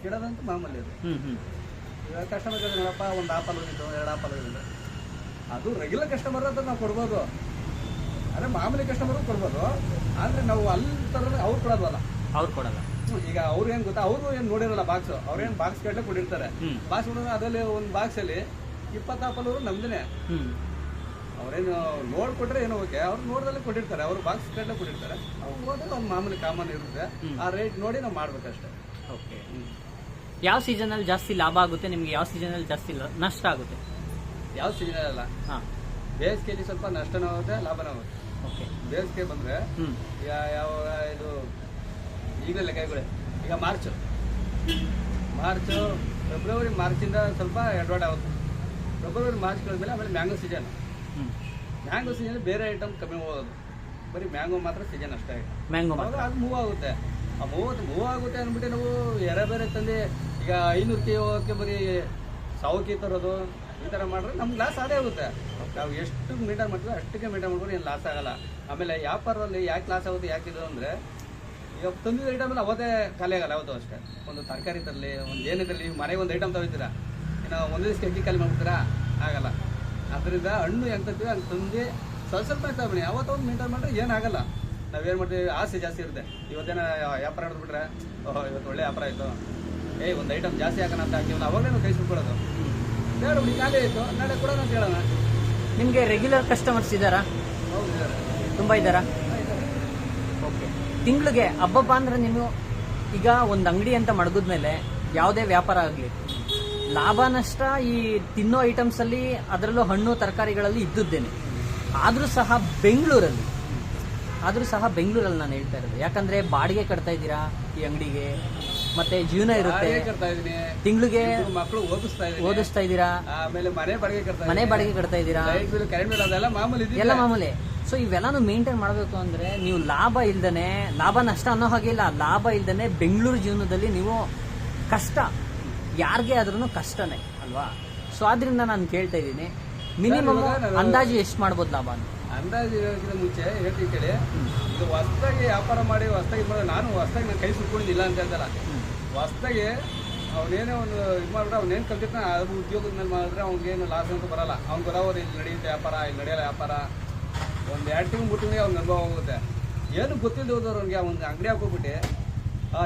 ಗಿಡದಂತೂ ಮಾಮೂಲಿ ಅದು. ಈಗ ಕಸ್ಟಮರ್ ನೋಡಪ್ಪ, ಒಂದು ಆಪಲ್ ಹೋಗಿದ್ದು, 2 ಆಪಲ್ ಹೋಗಿದ್ದು, ಅದು ರೆಗ್ಯುಲರ್ ಕಸ್ಟಮರ್ ಅಂತ ನಾವು ಕೊಡ್ಬೋದು. ಅಂದರೆ ಮಾಮೂಲಿ ಕಸ್ಟಮರ್ ಕೊಡ್ಬೋದು. ಆದರೆ ನಾವು ಅಲ್ಲಿ ಥರ ಅವ್ರು ಕೊಡೋದಲ್ಲ. ಅವ್ರು ಕೊಡಲ್ಲ. ಈಗ ಅವ್ರು ಏನು ಗೊತ್ತಾ, ಅವರು ಏನು ನೋಡಿರಲ್ಲ ಬಾಕ್ಸ್. ಅವ್ರೇನು ಬಾಕ್ಸ್ ಗಟ್ಟಲೆ ಕೊಟ್ಟಿರ್ತಾರೆ. ಬಾಕ್ಸ್ ಕೊಡೋದು ಅದರಲ್ಲಿ ಒಂದು ಬಾಕ್ಸಲ್ಲಿ 20 ಆಪಲ್ ನಮ್ದೇ. ಅವ್ರೇನು ನೋಡ್ಕೊಟ್ರೆ ಏನೋ ಓಕೆ, ಅವ್ರು ನೋಡ್ದಲ್ಲೇ ಕೊಟ್ಟಿರ್ತಾರೆ. ಅವರು ಬಾಕ್ಸ್ ಗಟ್ಟಲೆ ಕೊಟ್ಟಿರ್ತಾರೆ. ಅವ್ರು ಹೋದ್ರೆ ಒಂದು ಮಾಮೂಲಿ ಕಾಮನ್ ಇರುತ್ತೆ. ಆ ರೇಟ್ ನೋಡಿ ನಾವು ಮಾಡ್ಬೇಕಷ್ಟೇ. ಓಕೆ. ಯಾವ ಸೀಸನಲ್ಲಿ ಜಾಸ್ತಿ ಲಾಭ ಆಗುತ್ತೆ ನಿಮ್ಗೆ? ಯಾವ ಸೀಸನಲ್ಲಿ ಜಾಸ್ತಿ ನಷ್ಟ ಆಗುತ್ತೆ? ಯಾವ ಸೀಸನ್ ಅಲ್ಲ. ಹಾಂ, ಬೇಸಿಗೆಯಲ್ಲಿ ಸ್ವಲ್ಪ ನಷ್ಟನೂ ಆಗುತ್ತೆ, ಲಾಭನೂ ಆಗುತ್ತೆ. ಓಕೆ. ಬೇಸಿಗೆ ಬಂದರೆ ಯಾವ ಇದು ಈಗಲೇ ಲೆಕ್ಕಗಳೇ. ಈಗ ಮಾರ್ಚು, ಫೆಬ್ರವರಿ, ಮಾರ್ಚಿಂದ ಸ್ವಲ್ಪ ಎಡ್ವರ್ಟ್ ಆಗುತ್ತೆ. ಫೆಬ್ರವರಿ, ಮಾರ್ಚ್ ಕಳೆದ್ಮೇಲೆ ಆಮೇಲೆ ಮ್ಯಾಂಗೋ ಸೀಸನ್. ಮ್ಯಾಂಗೋ ಸೀಸನ್ ಬೇರೆ ಐಟಮ್ ಕಮ್ಮಿ ಹೋಗೋದು, ಬರೀ ಮ್ಯಾಂಗೋ ಮಾತ್ರ ಸೀಸನ್ ಅಷ್ಟೇ. ಮ್ಯಾಂಗೋ ಮಾತ್ರ ಅದು ಮೂವ್ ಆಗುತ್ತೆ. ಆ ಮೂವ್ ಆಗುತ್ತೆ ಅಂದ್ಬಿಟ್ಟು ನಾವು ಬೇರೆ ತಂದು ಈಗ 500 ಕೆ ಹೋಗೋಕ್ಕೆ ಬರೀ 1,000 ಕೆ ತರೋದು, ಈ ಥರ ಮಾಡಿದ್ರೆ ನಮ್ಗೆ ಲಾಸ್ ಅದೇ ಆಗುತ್ತೆ. ನಾವು ಎಷ್ಟು ಮೇಂಟೈನ್ ಮಾಡ್ತೀವಿ ಅಷ್ಟಕ್ಕೆ ಮೇಂಟೈನ್ ಮಾಡ್ಬೋದು, ಏನು ಲಾಸ್ ಆಗಲ್ಲ. ಆಮೇಲೆ ವ್ಯಾಪಾರದಲ್ಲಿ ಯಾಕೆ ಲಾಸ್ ಆಗುತ್ತೆ, ಯಾಕಿದು ಅಂದರೆ ಈಗ ತಂದಿದ್ದ ಐಟಮ್ ಎಲ್ಲ ಅವತ್ತೇ ಖಾಲಿ ಆಗಲ್ಲ, ಯಾವತ್ತೂ ಅಷ್ಟೇ. ಒಂದು ತರಕಾರಿ ತರಲಿ, ಒಂದು ಏನೇ ತರಲಿ, ನೀವು ಮನೆಗೆ ಒಂದು ಐಟಮ್ ತಗೋತೀರಾ, ಇನ್ನು ಒಂದೇ ದಿವಸ ಅಕ್ಕಿ ಖಾಲಿ ಮಾಡ್ಬಿಡ್ತೀರಾ, ಆಗಲ್ಲ. ಅದರಿಂದ ಹಣ್ಣು ಹೆಂಗೆ ತರ್ತೀವಿ ಹಂಗೆ ತಂದು ಸ್ವಲ್ಪ ತಗೊಳ್ಳಿ, ಅವತ್ತೊಂದು ಮೇಂಟೈನ್ ಮಾಡಿದ್ರೆ ಏನಾಗಲ್ಲ. ನಾವೇನು ಮಾಡ್ತೀವಿ, ಆಸೆ ಜಾಸ್ತಿ ಇರುತ್ತೆ. ಇವತ್ತೇನ ವ್ಯಾಪಾರ ಹಿಡಿದ್ಬಿಟ್ರೆ ಇವತ್ತು ಒಳ್ಳೆ ವ್ಯಾಪಾರ ಆಯಿತು, ಒಂದು ಐಟಮ್ ಜಾಸ್ತಿ ಹಾಕೋಣ ಅಂತ ಹಾಕಿವಲ್ಲ, ಅವಾಗಲೇ ನಾವು ಕೈ ಸುಟ್ಕೊಳ್ಳೋದು. ಬೇಡ ಬಿಡಿ ಖಾಲಿ ಆಯಿತು, ನಾಳೆ ಕೂಡ ಅಂತ ಹೇಳೋಣ. ನಿಮಗೆ ರೆಗ್ಯುಲರ್ ಕಸ್ಟಮರ್ಸ್ ಇದ್ದಾರಾ? ಹೌದು, ಇದ್ದಾರೆ, ತುಂಬ ಇದ್ದಾರಾ? ಓಕೆ. ತಿಂಗಳಿಗೆ ಹಬ್ಬಬ್ಬ ಅಂದ್ರೆ ನೀವು ಈಗ ಒಂದು ಅಂಗಡಿ ಅಂತ ಮಡಗಿದ್ಮೇಲೆ ಯಾವುದೇ ವ್ಯಾಪಾರ ಆಗಲಿ, ಲಾಭ ನಷ್ಟ ಈ ತಿನ್ನೋ ಐಟಮ್ಸಲ್ಲಿ, ಅದರಲ್ಲೂ ಹಣ್ಣು ತರಕಾರಿಗಳಲ್ಲಿ ಇದ್ದುದ್ದೇನೆ. ಆದರೂ ಸಹ ಬೆಂಗಳೂರಲ್ಲಿ ನಾನು ಹೇಳ್ತಾ ಇರೋದು, ಯಾಕಂದ್ರೆ ಬಾಡಿಗೆ ಕಟ್ತಾ ಇದ್ದೀರಾ ಈ ಅಂಗಡಿಗೆ, ಮತ್ತೆ ಜೀವನ ಇರುತ್ತೆ, ತಿಂಗಳಿಗೆ ಮಕ್ಕಳು ಓದಿಸ್ತಾ ಇದ್ದೀರಾ, ಆಮೇಲೆ ಮನೆ ಬಾಡಿಗೆ ಕಟ್ತಾ ಇದ್ದೀರಾ, ಅದೆಲ್ಲ ಮಾಮೂಲಿ, ಎಲ್ಲ ಮಾಮೂಲಿ. ಸೊ ಇವೆಲ್ಲಾನು ಮೇಂಟೈನ್ ಮಾಡಬೇಕು ಅಂದ್ರೆ ನೀವು ಲಾಭ ನಷ್ಟ ಅನ್ನೋ ಹಾಗಿಲ್ಲ, ಲಾಭ ಇಲ್ದೇನೆ ಬೆಂಗಳೂರು ಜೀವನದಲ್ಲಿ ನೀವು ಕಷ್ಟ, ಯಾರಿಗೆ ಆದ್ರೂ ಕಷ್ಟನೇ ಅಲ್ವಾ? ಸೊ ಆದ್ರಿಂದ ನಾನು ಕೇಳ್ತಾ ಇದ್ದೀನಿ, ಮಿನಿಮಮ್ ಅಂದಾಜು ಎಷ್ಟು ಮಾಡ್ಬೋದು ಲಾಭ ಅಂತ? ಅಂದಾಜು ಹೇಳೋಕ್ಕಿಂತ ಮುಂಚೆ ಹೇಳ್ತೀವಿ ಕೇಳಿ, ಇದು ಹೊಸ್ದಾಗಿ ವ್ಯಾಪಾರ ಮಾಡಿ ಹೊಸ್ದಾಗಿ ನಾನು ಕೈ ಸುಟ್ಕೊಂಡಿಲ್ಲ ಅಂತ ಹೇಳ್ತಲ್ಲ. ಹೊಸ್ದಾಗಿ ಅವನೇನೋ ಒಂದು ಇದು ಮಾಡಿಬಿಟ್ರೆ, ಅವ್ನೇನು ಕಲ್ತಿರ್ತಾನೆ ಅದು ಉದ್ಯೋಗದ ಮೇಲೆ ಮಾಡಿದ್ರೆ ಅವ್ನಿಗೇನು ಲಾಸ್ ಅಂತ ಬರಲ್ಲ. ಅವ್ನು ಬರೋರು ಇಲ್ಲಿ ನಡೆಯುತ್ತೆ ವ್ಯಾಪಾರ, ಇಲ್ಲಿ ನಡೆಯಲ್ಲ ವ್ಯಾಪಾರ. ಒಂದು 2 ತಿಂಗಳು 3 ತಿಂಗಳಿಗೆ ಅವ್ನಿಗೆ ಅನುಭವ ಹೋಗುತ್ತೆ. ಏನು ಗೊತ್ತಿಲ್ಲದೆ ಹೋದವ್ರು ಅವ್ನಿಗೆ ಒಂದು ಅಂಗಡಿ ಹಾಕೋಬಿಟ್ಟು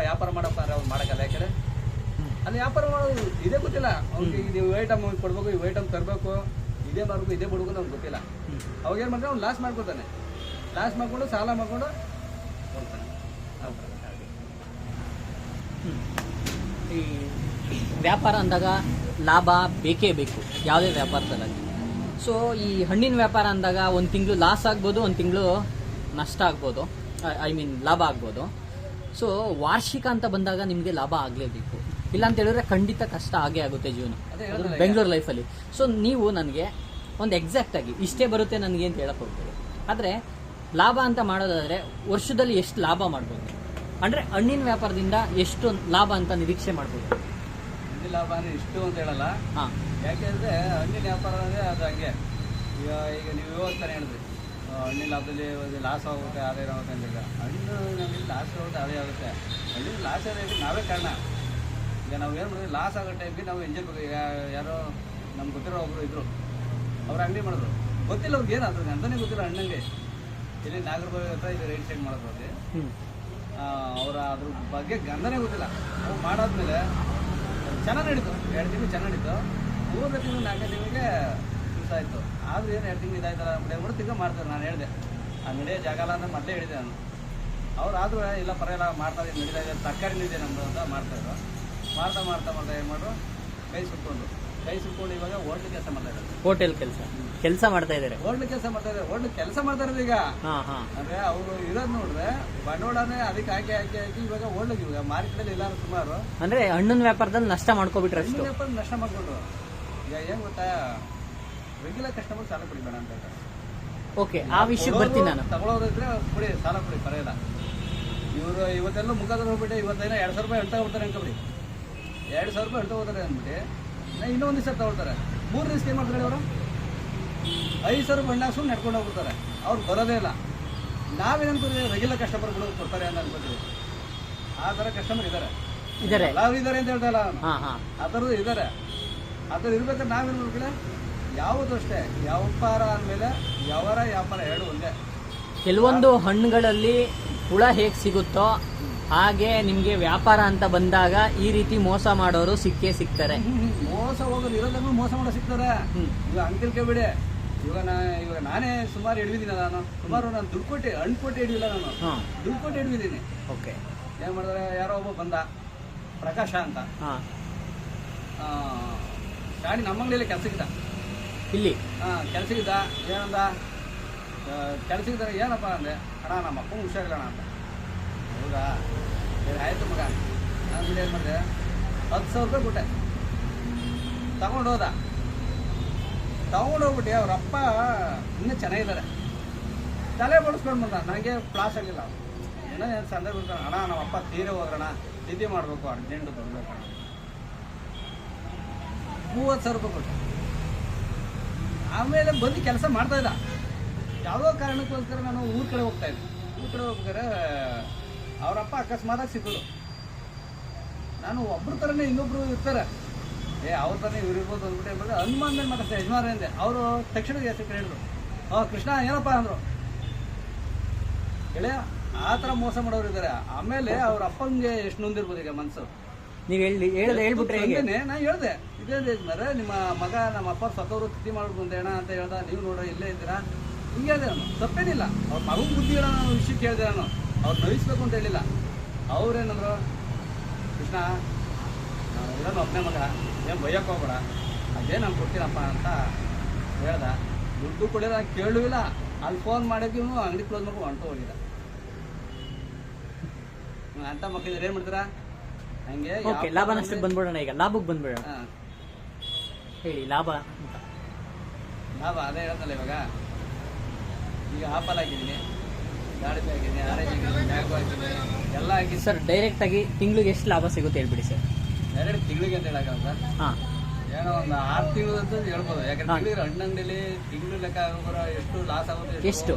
ವ್ಯಾಪಾರ ಮಾಡಪ್ಪ ಅಂದ್ರೆ ಅವ್ನು ಮಾಡೋಕ್ಕಲ್ಲ. ಯಾಕಂದರೆ ಅಲ್ಲಿ ವ್ಯಾಪಾರ ಮಾಡೋದು ಇದೇ ಗೊತ್ತಿಲ್ಲ ಅವ್ನಿಗೆ. ನೀವು ಐಟಮ್ ಕೊಡ್ಬೇಕು, ಇವು ಐಟಮ್ ತರಬೇಕು, ಇದೇ ಮಾಡಬೇಕು, ಇದೇ ಬಿಡ್ಬೇಕು ಅವ್ನಿಗೆ ಗೊತ್ತಿಲ್ಲ. ಅವಾಗ ಏನು ಮಾಡಿದ್ರೆ ಅವ್ನು ಲಾಸ್ ಮಾಡ್ಕೊತಾನೆ, ಲಾಸ್ ಮಾಡ್ಕೊಂಡು ಸಾಲ ಮಾಡ್ಕೊಂಡು ಹೋಗ್ತಾನೆ. ಈ ವ್ಯಾಪಾರ ಅಂದಾಗ ಲಾಭ ಬೇಕೇ ಬೇಕು ಯಾವುದೇ ವ್ಯಾಪಾರದಲ್ಲಿ. ಸೊ ಈ ಹಣ್ಣಿನ ವ್ಯಾಪಾರ ಅಂದಾಗ ಒಂದು ತಿಂಗಳು ಲಾಸ್ ಆಗ್ಬೋದು, ಒಂದು ತಿಂಗಳು ನಷ್ಟ ಆಗ್ಬೋದು, ಲಾಭ ಆಗ್ಬೋದು. ಸೊ ವಾರ್ಷಿಕ ಅಂತ ಬಂದಾಗ ನಿಮಗೆ ಲಾಭ ಆಗಲೇಬೇಕು, ಇಲ್ಲ ಅಂತ ಹೇಳಿದ್ರೆ ಖಂಡಿತ ಕಷ್ಟ ಆಗೇ ಆಗುತ್ತೆ ಜೀವನ ಬೆಂಗಳೂರು ಲೈಫಲ್ಲಿ. ಸೊ ನೀವು ನನಗೆ ಒಂದು ಎಕ್ಸಾಕ್ಟ್ ಆಗಿ ಇಷ್ಟೇ ಬರುತ್ತೆ ನನಗೆ ಅಂತ ಹೇಳಕ್ ಹೋಗ್ತೀವಿ. ಆದರೆ ಲಾಭ ಅಂತ ಮಾಡೋದಾದ್ರೆ ವರ್ಷದಲ್ಲಿ ಎಷ್ಟು ಲಾಭ ಮಾಡ್ಬೋದು, ಅಂದ್ರೆ ಹಣ್ಣಿನ ವ್ಯಾಪಾರದಿಂದ ಎಷ್ಟು ಲಾಭ ಅಂತ ನಿರೀಕ್ಷೆ ಮಾಡ್ಬೋದು? ಹಣ್ಣಿನ ಲಾಭ ಅಂದ್ರೆ ಇಷ್ಟು ಅಂತ ಹೇಳಲ್ಲ. ಹಾಂ, ಯಾಕೆಂದ್ರೆ ಹಣ್ಣಿನ ವ್ಯಾಪಾರ ಅಂದ್ರೆ ಅದು ಹಂಗೆ. ಈಗ ನೀವು ಇವತ್ತಾನೆ ಹೇಳಿದ್ರಿ ಹಣ್ಣಿನ ಲಾಭದಲ್ಲಿ ಲಾಸ್ ಆಗುತ್ತೆ, ಆದಾಯ ಆಗುತ್ತೆ ಅಂತ. ಹಣ್ಣು ನಮಗೆ ಲಾಸ್ ಆಗುತ್ತೆ, ಆದಾಯ ಆಗುತ್ತೆ. ಹಣ್ಣಿನ ಲಾಸ್ ಆದಾಯಕ್ಕೆ ನಾವೇ ಕಾರಣ. ಈಗ ನಾವು ಏನು ಮಾಡಿದ್ವಿ, ಲಾಸ್ ಆಗೋ ಟೈಮ್ಗೆ ನಾವು ಎಂಜಾಯ್ ಬೇಕು. ಯಾರೋ ನಮ್ಗೆ ಗೊತ್ತಿರೋ ಒಬ್ರು ಇದ್ರು, ಅವ್ರು ಅಂಗಡಿ ಮಾಡಿದ್ರು, ಗೊತ್ತಿಲ್ಲ ಅವ್ರಿಗೆ ಏನಾದ್ರು ಅಂತಲೇ ಗೊತ್ತಿಲ್ಲ. ಹಣ್ಣಂಗೆ ಇಲ್ಲಿ ನಾಗರಬಾವಿ ಹತ್ರ ಇದು ರೈಟ್ ಸೈಡ್ ಮಾಡೋದು ಅಲ್ಲಿ, ಅವರ ಅದ್ರ ಬಗ್ಗೆ ಗಂಧನೇ ಗೊತ್ತಿಲ್ಲ. ಅವ್ರು ಮಾಡಾದ್ಮೇಲೆ ಚೆನ್ನಾಗಿ ನಡೀತು, 2 ತಿಂಗಳು ಚೆನ್ನಾಗಿ ನಡೀತು. 3ನೇ ತಿಂಗಳು 4ನೇ ತಿಂಗಳಿಗೆ ದಿವಸ ಆಯಿತು. ಆದರೂ ಏನು 2 ತಿಂಗಳು ಇದಾಯ್ತಲ್ಲ ಅಂದ್ಬಿಟ್ಟು 3 ತಿಂಗಳು ಮಾಡ್ತಾರೆ. ನಾನು ಹೇಳಿದೆ ಆ ನಡೆಯೋ ಜಾಗ ಅಲ್ಲ ಅಂತ ಮೊದಲೇ ಹೇಳಿದೆ ನಾನು. ಅವ್ರು ಆದರೂ ಇಲ್ಲ ಪರವಾಗಿಲ್ಲ ಮಾಡ್ತಾರೆ, ನಡೀತಾ ಇದೆ, ತರಕಾರಿ ಇದೆ ನಮ್ಮದು ಅಂತ ಮಾಡ್ತಾಯಿದ್ರು. ಮಾಡ್ತಾ ಏನು ಮಾಡ್ರು, ಕೈ ಸುಟ್ಕೊಂಡು ಇವಾಗ ಹೋಟ್ಲ್ ಕೆಲಸ ಮಾಡ್ತಾ ಇದ್ದಾರೆ. ಹೋಟೆಲ್ ಕೆಲಸ ಮಾಡ್ತಾ ಇದ್ದಾರೆ, ಹೋಟ್ಲ್ ಕೆಲಸ ಮಾಡ್ತಾ ಇದ್ದಾರೆ. ಹೋಟ್ಲ್ ಕೆಲಸ ಮಾಡ್ತಾ ಇರೋದು ಈಗ. ಅಂದ್ರೆ ಅವರು ಇರೋದು ನೋಡಿದ್ರೆ ಬಂಡವಾಳನೇ ಅದಕ್ಕೆ ಹಾಕಿ ಇವಾಗ ಹೋಟ್ಲಿಗೆ ಇವಾಗ ಮಾರ್ಕೆಟಲ್ಲಿ ಇಲ್ಲ ಸುಮಾರು. ಅಂದ್ರೆ ಹಣ್ಣಿನ ವ್ಯಾಪಾರದಲ್ಲಿ ನಷ್ಟ ಮಾಡ್ಕೊಬಿಟ್ರೆ, ವ್ಯಾಪಾರ ನಷ್ಟ ಮಾಡ್ಕೊಂಡ್ರು. ಈಗ ಏನ್ ಗೊತ್ತಾ, ರೆಗ್ಯುಲರ್ ಕಸ್ಟಮರ್ ಸಾಲ ಕೊಡಿಬೇಡ ಅಂತ ಹೇಳ್ತಾರೆ. ಓಕೆ, ಆ ವಿಷಯಕ್ಕೆ ಬರ್ತೀನಿ ನಾನು. ತಗೊಳ್ಳೋದಿದ್ರೆ ಕೊಡಿ, ಸಾಲ ಕೊಡಿ, ಪರವಾಗಿಲ್ಲ. ಇವರು ಇವತ್ತೆಲ್ಲ ಮುಖಾಂತರ ಹೋಗ್ಬಿಟ್ಟು ಇವತ್ತೇನೋ 2,000 ರೂಪಾಯಿ ಹೇಳ್ತಾ ಹೋಗ್ತಾರೆ ಅನ್ಕೊಬಿಡಿ. 2,000 ರೂಪಾಯಿ ಹೇಳ್ತಾ ಹೋಗ್ತಾರೆ ಅಂದ್ಬಿಟ್ಟು ಇನ್ನೊಂದು ದಿವಸ ತಗೊಳ್ತಾರೆ. 3 ದಿವಸ ಏನು ಮಾಡ್ತಾರೆ ಅವರು, 5,000 ರೂಪಾಯಿ ಹಣ್ಣು ಸುಮ್ಮನೆ ನಡ್ಕೊಂಡು ಹೋಗ್ಬಿಡ್ತಾರೆ. ಅವ್ರು ಬರೋದೇ ಇಲ್ಲ. ನಾವೇನು ಅನ್ಕೋತೀವಿ, ರೆಗ್ಯುಲರ್ ಕಸ್ಟಮರ್ಗಳು ಕೊಡ್ತಾರೆ ಅಂತ ಅನ್ಕೋತೀವಿ. ಆ ಥರ ಕಸ್ಟಮರ್ ಇದ್ದಾರೆ, ಎಲ್ಲರೂ ಇದ್ದಾರೆ ಅಂತ ಹೇಳ್ತಾ ಇಲ್ಲ. ಆ ಥರದ್ದು ಇದ್ದಾರೆ. ಆ ಥರ ಇರ್ಬೇಕಾದ್ರೆ ನಾವೇನು ಮಾಡ್ಬೇಕಿಲ್ಲ, ಯಾವುದು ಅಷ್ಟೇ ವ್ಯಾಪಾರ ಅಂದಮೇಲೆ ವ್ಯಾಪಾರ 2 ಒಂದೇ. ಕೆಲವೊಂದು ಹಣ್ಣುಗಳಲ್ಲಿ ಹುಳ ಹೇಗೆ ಸಿಗುತ್ತೋ ಹಾಗೆ ನಿಮ್ಗೆ ವ್ಯಾಪಾರ ಅಂತ ಬಂದಾಗ ಈ ರೀತಿ ಮೋಸ ಮಾಡೋರು ಸಿಗ್ತಾರೆ. ಮೋಸ ಹೋಗೋದು ಇರೋದನ್ನು ಮೋಸ ಮಾಡೋ ಸಿಗ್ತಾರೆ. ಈಗ ಅಂಕಲ್ ಕೇಳ್ಬಿಡಿ, ಇವಾಗ ನಾನೇ ಸುಮಾರು ಹಿಡಿದಿದ್ದೀನಿ. ನಾನು ದುಡ್ಡು ಕೊಟ್ಟು ಹಣ್ಣು ಕೊಟ್ಟು ಹಿಡಿದಿಲ್ಲ, ನಾನು ದುಡ್ಡು ಕೊಟ್ಟು ಹಿಡಿದಿದ್ದೀನಿ. ಓಕೆ, ಏನು ಮಾಡಿದ್ರೆ, ಯಾರೋ ಒಬ್ಬ ಬಂದ, ಪ್ರಕಾಶ ಅಂತ, ಗಾಡಿ ನಮ್ಮ ಅಂಗಡಿಯಲ್ಲಿ ಕೆಲಸಕ್ಕಿದ್ದ. ಇಲ್ಲಿ ಕೆಲಸಕ್ಕಿದ್ದ. ಏನಂದ, ಕೆಲಸಕ್ಕಿದ್ದಾರೆ. ಏನಪ್ಪ ಅಂದೆ, ಅಣ್ಣ ನಮ್ಮ ಅಪ್ಪ ಹುಷಾರಿಲ್ಲ ಅಂತ. ಹೌದಾ, ಆಯ್ತು ಮಗ. ನಾನು ಏನು ಮಾಡಿದೆ, 10,000 ರೂಪಾಯಿ ಕೊಟ್ಟೆ. ತಗೊಂಡೋಗ್ಬಿಟ್ಟು ಅವ್ರಪ್ಪ ಇನ್ನೂ ಚೆನ್ನಾಗಿದ್ದಾರೆ. ತಲೆ ಬಡಿಸ್ಕೊಂಡು ಬಂದ. ನನಗೆ ಪ್ಲಾಸ್ ಆಗಿಲ್ಲ. ಏನೋ ಸಂದರ್ಭ ಇರ್ತಾನೆ, ಅಣ್ಣ ನಮ್ಮ ಅಪ್ಪ ತೀರೇ ಹೋದ್ರಣ, ತಿಥಿ ಮಾಡಬೇಕು, ಅರ್ಜೆಂಟು ಬರಬೇಕಣ್ಣ. 30,000 ರೂಪಾಯಿ ಕೊಟ್ಟೆ. ಆಮೇಲೆ ಬಂದು ಕೆಲಸ ಮಾಡ್ತಾ ಇದ್ದ. ಯಾವುದೋ ಕಾರಣಕ್ಕೋಸ್ಕರ ನಾನು ಊರ ಕಡೆ ಹೋಗ್ತಾ ಇದ್ದೆ. ಊರ ಕಡೆ ಹೋಗ್ಬೇಕಾದ್ರೆ ಅವರಪ್ಪ ಅಕಸ್ಮಾತಾಗಿ ಸಿಕ್ಕರು. ನಾನು ಒಬ್ಬರ ಥರನೇ ಇನ್ನೊಬ್ರು ಇರ್ತಾರೆ, ಅವ್ರ ಥರನೇ ಇವ್ರು ಇರ್ಬೋದು ಅಂದ್ಬಿಟ್ಟು ಹನುಮಾನ್ ಮೇಲೆ ಮಾತಾಡ್ತಾರೆ ಯಜಮಾನ ಅಂದೆ. ಅವರು ತಕ್ಷಣ ಹೆಸರು ಹೇಳಿದ್ರು, ಕೃಷ್ಣ ಏನಪ್ಪ ಅಂದರು. ಗೆಳೆಯ ಆ ಥರ ಮೋಸ ಮಾಡೋರು ಇದ್ದಾರೆ. ಆಮೇಲೆ ಅವ್ರ ಅಪ್ಪಂಗೆ ಎಷ್ಟು ನೊಂದಿರ್ಬೋದು ಈಗ ಮನಸ್ಸು. ನೀವು ಹೇಳ್ಬಿಟ್ರೆ ನಾನು ಹೇಳ್ದೆ, ಇದೇ ಯಜಮಾನ್ರೆ ನಿಮ್ಮ ಮಗ ನಮ್ಮ ಅಪ್ಪ ಸತ್ತವರು ತಿಥಿ ಮಾಡ್ಬೋದು ಅಣ್ಣ ಅಂತ ಹೇಳ್ದ, ನೀವು ನೋಡ್ರಿ ಇಲ್ಲೇ ಇದ್ದೀರಾ ಹಿಂಗೆ ಹೇಳಿದೆ. ನಾನು ತಪ್ಪೇನಿಲ್ಲ, ಅವ್ರ ಮಗನ ಬುದ್ಧಿ ಹೇಳೋ ನಾನು ವಿಷಯ ಕೇಳಿದೆ. ನಾನು ಅವ್ರು ನಯಿಸ್ಬೇಕು ಅಂತ ಹೇಳಿಲ್ಲ. ಅವ್ರೇನಂದ್ರು, ಕೃಷ್ಣ ನಾನು ಇರೋನು ಒಬ್ಬನೇ ಮಗ, ಏನು ಬೈಯಕ್ಕೆ ಹೋಗ್ಬೇಡ, ಅದೇ ನಾನು ಕೊಡ್ತೀನಪ್ಪ ಅಂತ ಹೇಳ್ದ. ದುಡ್ಡು ಕೊಡಿಲ್ಲ, ಕೇಳುವಿಲ್ಲ. ಅಲ್ಲಿ ಫೋನ್ ಮಾಡೋಕ್ಕೂ ಅಂಗಡಿ ಕ್ಲೋಸ್ ಮಾಡ್ಕೊಂಡು ಹೊಂಟು ಹೋಗಿಲ್ಲ. ಅಂತ ಮಕ್ಕಳಿದ್ರೆ ಏನು ಮಾಡ್ತೀರಾ? ಹಂಗೆ ಲಾಭ ನಷ್ಟಕ್ಕೆ ಬಂದ್ಬಿಡೋಣ. ಈಗ ಲಾಭಕ್ಕೆ ಬಂದ್ಬಿಡೋಣ. ಹೇಳಿ ಲಾಭ ಅಂತ. ಲಾಭ ಅದೇ ಹೇಳ್ತಲ್ಲ, ಇವಾಗ ಈಗ ಆಪಲ್ ಹಾಕಿದ್ದೀನಿ, ಗಾಡಿ ಹಾಕಿದ್ದೀನಿ, ಆರೆಂಜ್ ಹಾಕಿದ್ದೀನಿ, ಮ್ಯಾಂಗೋ ಹಾಕಿದ್ದೀನಿ, ಎಲ್ಲ ಹಾಕಿದ್ದೀನಿ. ಸರ್ ಡೈರೆಕ್ಟ್ ಆಗಿ ತಿಂಗಳಿಗೆ ಎಷ್ಟು ಲಾಭ ಸಿಗುತ್ತೆ ಹೇಳ್ಬಿಡಿ ಸರ್. ಡೈರೆಕ್ಟ್ ತಿಂಗಳಿಗೆ ಅಂತ ಹೇಳಕ್ಕಲ್ಲ ಸರ್. ಹಾಂ, ಏನೋ ಒಂದು 6 ತಿಂಗಳು ಅಂತ ಹೇಳ್ಬೋದು. ಯಾಕಂದ್ರೆ ತಿಂಗಳಿಗೆ ಹಣ್ಣಂಗಡಿಲಿ ತಿಂಗಳು ಲೆಕ್ಕ ಬರೋ ಎಷ್ಟು ಲಾಸ್ ಆಗುತ್ತೆ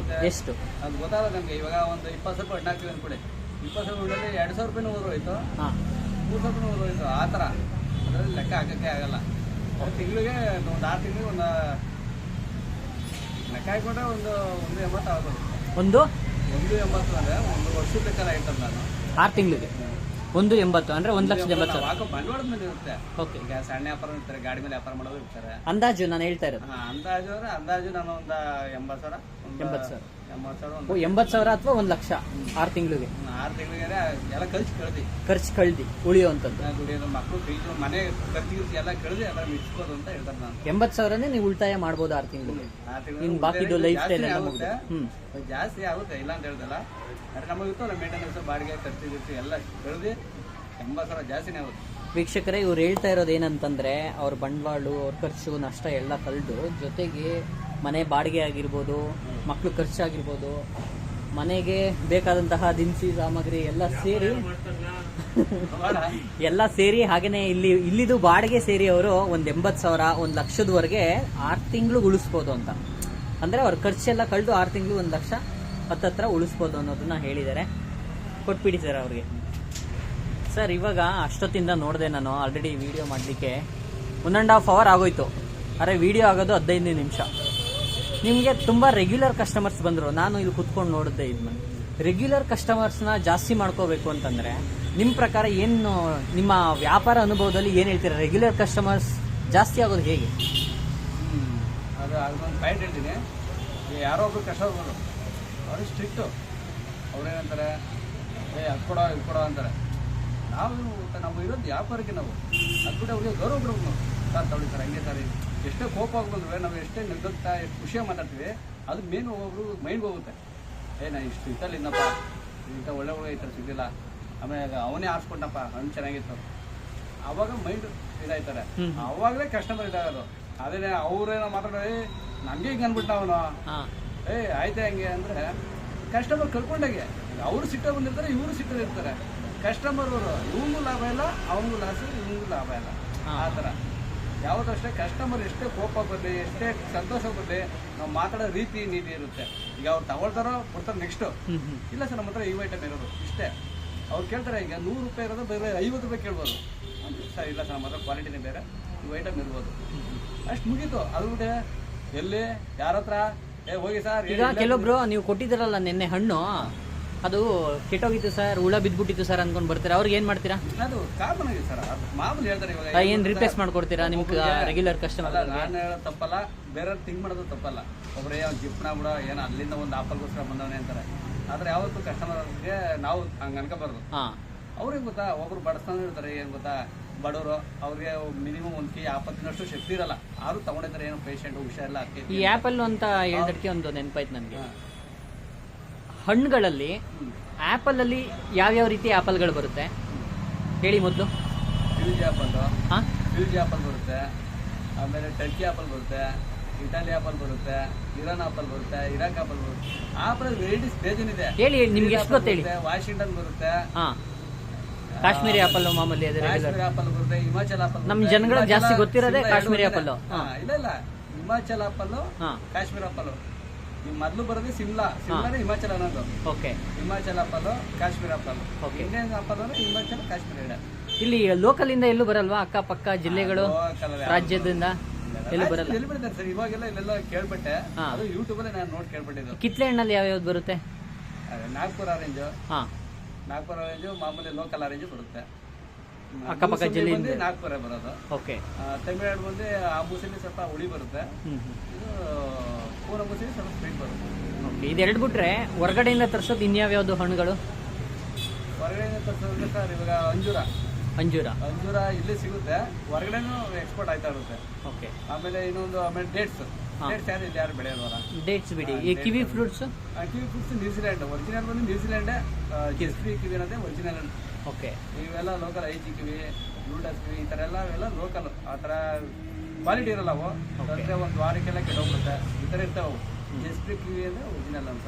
ಎಷ್ಟು ಅದು ಗೊತ್ತಾಗುತ್ತೆ ನಮಗೆ. ಇವಾಗ ಒಂದು 20 ರೂಪಾಯಿ ಹಣ್ಣು ಹಾಕ್ತೀವಿ ಅಂದ್ಬಿಡಿ, 20 ರೂಪಾಯಿ 2,000 ರೂಪಾಯಿನೂ ಹೋಯ್ತು, 3,000 ರೂಪಾಯಿನೂ ಹೋಯ್ತು. ಆ ಥರ ಅದರಲ್ಲಿ ಲೆಕ್ಕ ಹಾಕೋಕ್ಕೆ ಆಗಲ್ಲ. ತಿಂಗಳಿಗೆ ಒಂದು 6 ತಿಂಗಳಿಗೆ ಒಂದು ಲೆಕ್ಕ ಹಾಕೊಂಡ್ರೆ ಒಂದು 180 ಆಗ್ಬೋದು. 180 ಅಂದರೆ ಒಂದು ವರ್ಷದ ಲೆಕ್ಕ ಆಗಿರ್ತದೆ. ನಾನು 6 ತಿಂಗಳಿಗೆ 180 ಅಂದರೆ 1,80,000 ಹಾಕೋ ಬಂಡವಾಳದ ಮೇಲೆ ಇರುತ್ತೆ. ಓಕೆ. ಈಗ ಸಣ್ಣ ವ್ಯಾಪಾರ ಇರ್ತಾರೆ, ಗಾಡಿ ಮೇಲೆ ವ್ಯಾಪಾರ ಮಾಡೋರು ಇರ್ತಾರೆ. ಅಂದಾಜು ನಾನು ಹೇಳ್ತಾ ಇರೋದು. ಅಂದಾಜು ಅಂದ್ರೆ ಅಂದಾಜು ನಾನು ಒಂದು 80,000 80,000 ಅಥವಾ 1,00,000 6 ತಿಂಗಳಿಗೆ. 6 ತಿಂಗಳಿಗೆ ಎಲ್ಲ ಖರ್ಚು ಕಳ್ದಿ ಉಳಿಯುವಂಥದ್ದು. ದುಡಿಯೋದು, ಮಕ್ಕಳು ಫೀಸು, ಮನೆ ಖರ್ಚಿಗೆ ಎಲ್ಲ ಕಳೆದಿ ಎಲ್ಲ ಮಿಕ್ಸ್ಬೋದು ಅಂತ ಹೇಳ್ತಾರೆ. ನಾನು 80,000ನೇ ನೀವು ಉಳಿತಾಯ ಮಾಡ್ಬೋದು 6 ತಿಂಗಳಿಗೆ. ಇನ್ನು ಬಾಕಿದು ಲೈಫ್ ಸ್ಟೈಲ್ ಎಲ್ಲ ಮುಗಿದು ಜಾಸ್ತಿ ಆಗುತ್ತೆ, ಇಲ್ಲ ಅಂತ ಹೇಳ್ದಲ್ಲ. ಆದರೆ ನಮಗೆ ಇರ್ತಲ್ಲ ಮೇಂಟೆನೆನ್ಸ್, ಬಾಡಿಗೆ ಖರ್ಚು ಎಲ್ಲ ಕಳೆದಿ 80,000 ಜಾಸ್ತಿನೇ ಆಗುತ್ತೆ. ವೀಕ್ಷಕರೇ, ಇವ್ರು ಹೇಳ್ತಾ ಇರೋದು ಏನಂತಂದ್ರೆ ಅವ್ರ ಬಂಡವಾಳು, ಅವ್ರ ಖರ್ಚು ನಷ್ಟ ಎಲ್ಲ ಕಳೆದು, ಜೊತೆಗೆ ಮನೆ ಬಾಡಿಗೆ ಆಗಿರ್ಬೋದು, ಮಕ್ಕಳು ಖರ್ಚಾಗಿರ್ಬೋದು, ಮನೆಗೆ ಬೇಕಾದಂತಹ ದಿನಸಿ ಸಾಮಗ್ರಿ ಎಲ್ಲ ಸೇರಿ ಹಾಗೇನೆ ಇಲ್ಲಿದು ಬಾಡಿಗೆ ಸೇರಿ ಅವರು ಒಂದು 80,000 1,00,000ದವರೆಗೆ 6 ತಿಂಗಳು ಉಳಿಸ್ಬೋದು ಅಂತ. ಅಂದ್ರೆ ಅವ್ರ ಖರ್ಚೆಲ್ಲ ಕಳೆದು 6 ತಿಂಗಳು 1,00,000 ಹತ್ತತ್ರ ಉಳಿಸ್ಬೋದು ಅನ್ನೋದನ್ನ ಹೇಳಿದ್ದಾರೆ. ಕೊಟ್ಬಿಡಿ ಸರ್ ಅವ್ರಿಗೆ. ಸರ್ ಇವಾಗ ಅಷ್ಟೊತ್ತಿಂದ ನೋಡಿದೆ ನಾನು ಆಲ್ರೆಡಿ ವಿಡಿಯೋ ಮಾಡಲಿಕ್ಕೆ 1.5 ಅವರ್ ಆಗೋಯ್ತು. ಅರೆ ವಿಡಿಯೋ ಆಗೋದು 15 ನಿಮಿಷ. ನಿಮಗೆ ತುಂಬ ರೆಗ್ಯುಲರ್ ಕಸ್ಟಮರ್ಸ್ ಬಂದರು. ನಾನು ಇಲ್ಲಿ ಕುತ್ಕೊಂಡು ನೋಡಿದ್ದೆ. ಇದನ್ನ ರೆಗ್ಯುಲರ್ ಕಸ್ಟಮರ್ಸ್ನ ಜಾಸ್ತಿ ಮಾಡ್ಕೋಬೇಕು ಅಂತಂದರೆ ನಿಮ್ಮ ಪ್ರಕಾರ ಏನು, ನಿಮ್ಮ ವ್ಯಾಪಾರ ಅನುಭವದಲ್ಲಿ ಏನು ಹೇಳ್ತೀರಾ? ರೆಗ್ಯುಲರ್ ಕಸ್ಟಮರ್ಸ್ ಜಾಸ್ತಿ ಆಗೋದು ಹೇಗೆ? ಅದೊಂದು ಪಾಯಿಂಟ್ ಹೇಳ್ತೀನಿ. ಯಾರೋ ಒಬ್ರು ಕಸ್ಟಮರ್ ಬಂದರು, ಅವರು ಸ್ಟ್ರಿಕ್ಟು. ಅವ್ರೇನಂತಾರೆ, ಅದು ಕೊಡೋ ಇದು ಕೊಡೋ ಅಂತಾರೆ. ನಾವು ಇರೋದು ವ್ಯಾಪಾರಕ್ಕೆ, ನಾವು ಅದು ಕೂಡ ಅವ್ರಿಗೆ ಗೌರವ ಕೊಡಬೇಕು. ಸರ್ ತಗೊಳ್ಳಿ ಸರ್, ಹಂಗೆ ಸರ್, ಎಷ್ಟೇ ಕೋಪ ಆಗ್ಬಂದ್ರೆ ನಾವು ಎಷ್ಟೇ ನಿರ್ಗತ್ತಾ ಎಷ್ಟು ಖುಷಿಯಾಗಿ ಮಾತಾಡ್ತೀವಿ, ಅದು ಮೇನ್ ಒಬ್ಬರು ಮೈಂಡ್ಗೆ ಹೋಗುತ್ತೆ. ನಾ ಇಷ್ಟು ಇತ್ತಲ್ಲಿ ಇನ್ನಪ್ಪ, ಇಂಥ ಒಳ್ಳೆ ಈ ಥರ ಸಿಗಲಿಲ್ಲ, ಆಮೇಲೆ ಅವನೇ ಆರಿಸ್ಕೊಂಡಪ್ಪ, ಹಣ್ಣು ಚೆನ್ನಾಗಿತ್ತು, ಆವಾಗ ಮೈಂಡ್ ಇದಾಯ್ತಾರೆ. ಅವಾಗಲೇ ಕಸ್ಟಮರ್ ಇದಾಗೋದು. ಅದೇ ಅವ್ರೇನೋ ಮಾತಾಡೋದು, ನಮಗೆ ಹಿಂಗೆ ಅಂದ್ಬಿಟ್ಟು ಅವನು ಆಯ್ತಾ ಹಂಗೆ ಅಂದರೆ ಕಸ್ಟಮರ್ ಕಳ್ಕೊಂಡಾಗೆ. ಅವರು ಸಿಟ್ಟ ಬಂದಿರ್ತಾರೆ, ಇವರು ಸಿಟ್ಟಲ್ಲಿ ಇರ್ತಾರೆ. ಕಸ್ಟಮರ್ ಅವರು ಇವಂಗೂ ಲಾಭ ಇಲ್ಲ, ಅವನಿಗೂ ಲಾಸ್, ಇವಂಗೂ ಲಾಭ ಇಲ್ಲ. ಆ ಥರ ಯಾವತ್ತೂ ಅಷ್ಟೇ. ಕಸ್ಟಮರ್ ಎಷ್ಟೇ ಕೋಪ ಬರಲಿ, ಎಷ್ಟೇ ಸಂತೋಷ ಬರಲಿ, ನಾವು ಮಾತಾಡೋ ರೀತಿ ನೀತಿ ಇರುತ್ತೆ. ಈಗ ಅವ್ರು ತಗೊಳ್ತಾರೋ ಕೊಡ್ತಾರೆ, ನೆಕ್ಸ್ಟು ಇಲ್ಲ ಸರ್ ನಮ್ಮ ಹತ್ರ ಈ ಐಟಮ್ ಇರೋದು ಇಷ್ಟೇ. ಅವ್ರು ಕೇಳ್ತಾರೆ, ಈಗ 100 ರೂಪಾಯಿ ಇರೋದು ಬೇರೆ 50 ರೂಪಾಯಿ ಕೇಳ್ಬೋದು. ಸರ್ ಇಲ್ಲ ಸರ್ ನಮ್ಮ ಹತ್ರ ಕ್ವಾಲಿಟಿನೇ ಬೇರೆ, ಇವು ಐಟಮ್ ಇರ್ಬೋದು, ಅಷ್ಟು ಮುಗೀತು. ಅದು ಬಿಟ್ಟೆ ಎಲ್ಲಿ ಯಾರ ಹತ್ರ ಹೋಗಿ ಸರ್. ಈಗ ಕೆಲವೊಬ್ರು ನೀವು ಕೊಟ್ಟಿದ್ದೀರಲ್ಲ ನಿನ್ನೆ ಹಣ್ಣು, ಅದು ಕೆಟ್ಟೋಗಿತ್ತು ಸರ್, ಹುಳ ಬಿದ್ಬಿಟ್ಟಿತ್ತು ಸರ್ ಅನ್ಕೊಂಡು ಬರ್ತಾರೆ. ಅವ್ರಿಗೆ ಏನ್ ಮಾಡ್ತೀರಾ? ಅದು ಕಾಮನ್ ಆಗಿದೆ ಸರ್, ಅದು ಮಾಮೂಲಿ ಹೇಳ್ತಾರೆ. ಇವಾಗ ಏನ್ ರಿಪ್ಲೇಸ್ ಮಾಡ್ಕೊಡ್ತೀರಾ ನಿಮ್ಗೆ ರೆಗ್ಯುಲರ್ ಕಸ್ಟಮರ್? ನಾನು ಹೇಳೋದು ತಪ್ಪಲ್ಲ, ಬೇರೆ ಥಿಂಕ್ ಮಾಡೋದು ತಪ್ಪಲ್ಲ. ಒಬ್ಬರೇ ಜಿಪ್ನ ಬಿಡ ಏನೋ ಅಲ್ಲಿಂದ ಒಂದು ಆಪಲ್ಗೋಸ್ಕರ ಬಂದವನೇ ಅಂತಾರೆ. ಆದರೆ ಯಾವತ್ತೂ ಕಸ್ಟಮರ್ಗೆ ನಾವು ಹಂಗೆ ಅನ್ಕೋಬಾರ್ದು. ಅವ್ರಿಗೆ ಗೊತ್ತಾ, ಒಬ್ರು ಬಡಸ್ತಾನೆ ಇರ್ತಾರೆ, ಏನು ಗೊತ್ತಾ, ಬಡವರು, ಅವ್ರಿಗೆ ಮಿನಿಮಮ್ 1 kg ಆಪತ್ತಿನಷ್ಟು ಶಕ್ತಿ ಇರಲ್ಲ. ಆದ್ರೂ ತಗೊಂಡಿದ್ದಾರೆ, ಏನೋ ಪೇಷಂಟ್ ಹುಷಾರಿಲ್ಲ. ಈ ಆಪಲ್ ಅಂತ ಹೇಳಿದಕ್ಕೆ ಒಂದು ನೆನಪಾಯ್ತು ನನಗೆ. ಹಣ್ಣುಗಳಲ್ಲಿ ಆಪಲ್ ಅಲ್ಲಿ ಯಾವ್ಯಾವ ರೀತಿ ಆಪಲ್ಗಳು ಬರುತ್ತೆ ಹೇಳಿ ಮೊದಲು? ಫ್ಯೂಜಿ ಆಪಲ್ ಬರುತ್ತೆ, ಆಮೇಲೆ ಟರ್ಕಿ ಆಪಲ್ ಬರುತ್ತೆ, ಇಟಾಲಿ ಆಪಲ್ ಬರುತ್ತೆ, ಇರಾನ್ ಆಪಲ್ ಬರುತ್ತೆ, ಇರಾಕ್ ಆಪಲ್ ಬರುತ್ತೆ. ಆಪಲ್ ವೆರೈಟೀಸ್ ಬೇಜನಿದೆ. ಹೇಳಿ ನಿಮ್ಗೆ ಎಷ್ಟು ಗೊತ್ತು ಹೇಳಿ? ವಾಷಿಂಗ್ಟನ್ ಬರುತ್ತೆ, ಕಾಶ್ಮೀರಿ ಆಪಲ್ ಮಾಮೂಲಿ ಕಾಶ್ಮೀರಿ ಆಪಲ್ ಬರುತ್ತೆ, ಹಿಮಾಚಲ್ ಆಪಲ್. ನಮ್ ಜನಗಳಿಗೆ ಜಾಸ್ತಿ ಗೊತ್ತಿರೋದೇ ಕಾಶ್ಮೀರಿ ಆಪಲ್. ಇಲ್ಲ ಹಿಮಾಚಲ್ ಆಪಲ್, ಕಾಶ್ಮೀರ್ ಆಪಲ್ ಈ ಮೊದಲು ಬರೋದು ಸಿಮ್ಲಾನೇ ಹಿಮಾಚಲ ಅನ್ನೋದು. Okay. Himachal apple, Kashmir apple. Okay. Indian apple ಅಂದ್ರೆ ಹಿಮಾಚಲ, ಕಾಶ್ಮೀರ ಇದೆ. ಇಲ್ಲಿ ಲೋಕಲ್ ಇಂದ ಎಲ್ಲೂ ಬರಲ್ವಾ? ಅಕ್ಕಪಕ್ಕ ಜಿಲ್ಲೆಗಳು, ರಾಜ್ಯದಿಂದ ಎಲ್ಲೂ ಬರಲ್ಲ? ಎಲ್ಲಿ ಬಿಡ್ತಾರೆ ಸರ್, ಇವಾಗೆಲ್ಲ ಇಲ್ಲೆಲ್ಲ ಕೇಳ್ಬಿಟ್ಟೆ. ಅದು ಯೂಟ್ಯೂಬ್ ಅಲ್ಲಿ ನಾನು ನೋಡಿ ಕೇಳ್ಬಿಟ್ಟಿದ್ದು. ಕಿತ್ಲೆ ಹಣ್ಣಲ್ಲಿ ಯಾವ್ಯಾವ್ದು ಬರುತ್ತೆ? ನಾಗ್ಪುರ ಆರೆಂಜ್, ಹಾ, ನಾಗ್ಪುರ ಆರೆಂಜ್, ಮಾಮೂಲಿ ಲೋಕಲ್ ಆರೆಂಜ್ ಬರುತ್ತೆ. ಅಕ್ಕಪಕ್ಕ ಜಿಲ್ಲೆಯಿಂದ ನಾಗ್ಪುರ ಬರೋದು. ಓಕೆ. ತಮಿಳ್ನಾಡು ಬಂದು ಆ ಮೂಸಲಿ ಸ್ವಲ್ಪ ಹುಳಿ ಬರುತ್ತೆ. ಇದು ಪೂರ ಮೂಸಲಿ ಸ್ವಲ್ಪ ಸ್ವೀಟ್ ಬರುತ್ತೆ. ಓಕೆ. ಇದೆರಡು ಬಿಟ್ರೆ ಹೊರಗಡೆಯಿಂದ ತರಿಸೋದು ಇನ್ಯಾವ್ಯಾವ್ದು ಹಣ್ಣುಗಳು? ಹೊರಗಡೆಯಿಂದ ತರಿಸೋದ್ರೆ ಸರ್ ಇವಾಗ ಅಂಜೂರ ಇಲ್ಲಿ ಸಿಗುತ್ತೆ, ಹೊರಗಡೆನೂ ಎಕ್ಸ್ಪೋರ್ಟ್ ಆಯ್ತಾ ಇರುತ್ತೆ. ಓಕೆ. ಆಮೇಲೆ ಡೇಟ್ಸ್ ಯಾರು ಬೆಳೆಯೋಲ್ಲ. ಡೇಟ್ಸ್ ಬಿಡಿ, ಈ ಕಿವಿ ಫ್ರೂಟ್ಸ್? ಕಿವಿ ಫ್ರೂಟ್ಸ್ ನ್ಯೂಜಿಲೆಂಡ್, ಒರಿಜಿನಲ್ ಬಂದು ನ್ಯೂಜಿಲೆಂಡ್. ಕಿಸ್ಬಿ ಕಿವಿ ಅನ್ನೋದೇ ಒರಿಜಿನಲ್. ಓಕೆ. ಇವೆಲ್ಲ ಲೋಕಲ್, ಐಚಿ ಕಿವಿ, ಲೂಡಸ್ ಕಿವಿ, ಈ ಥರ ಎಲ್ಲ ಲೋಕಲ್. ಆ ಥರ ಕ್ವಾಲಿಟಿ ಇರಲ್ಲ ಅವು. ಅಂದರೆ ಒಂದು ವಾರಕ್ಕೆಲ್ಲ ಕೆಡೋಗ್ಬಿಡುತ್ತೆ, ಈ ಥರ ಇರ್ತಾವೆ ಅವು. ಕಿಸ್ಬಿ ಕಿವಿ ಅಂದರೆ ಒರಿಜಿನಲ್ ಅಂತ.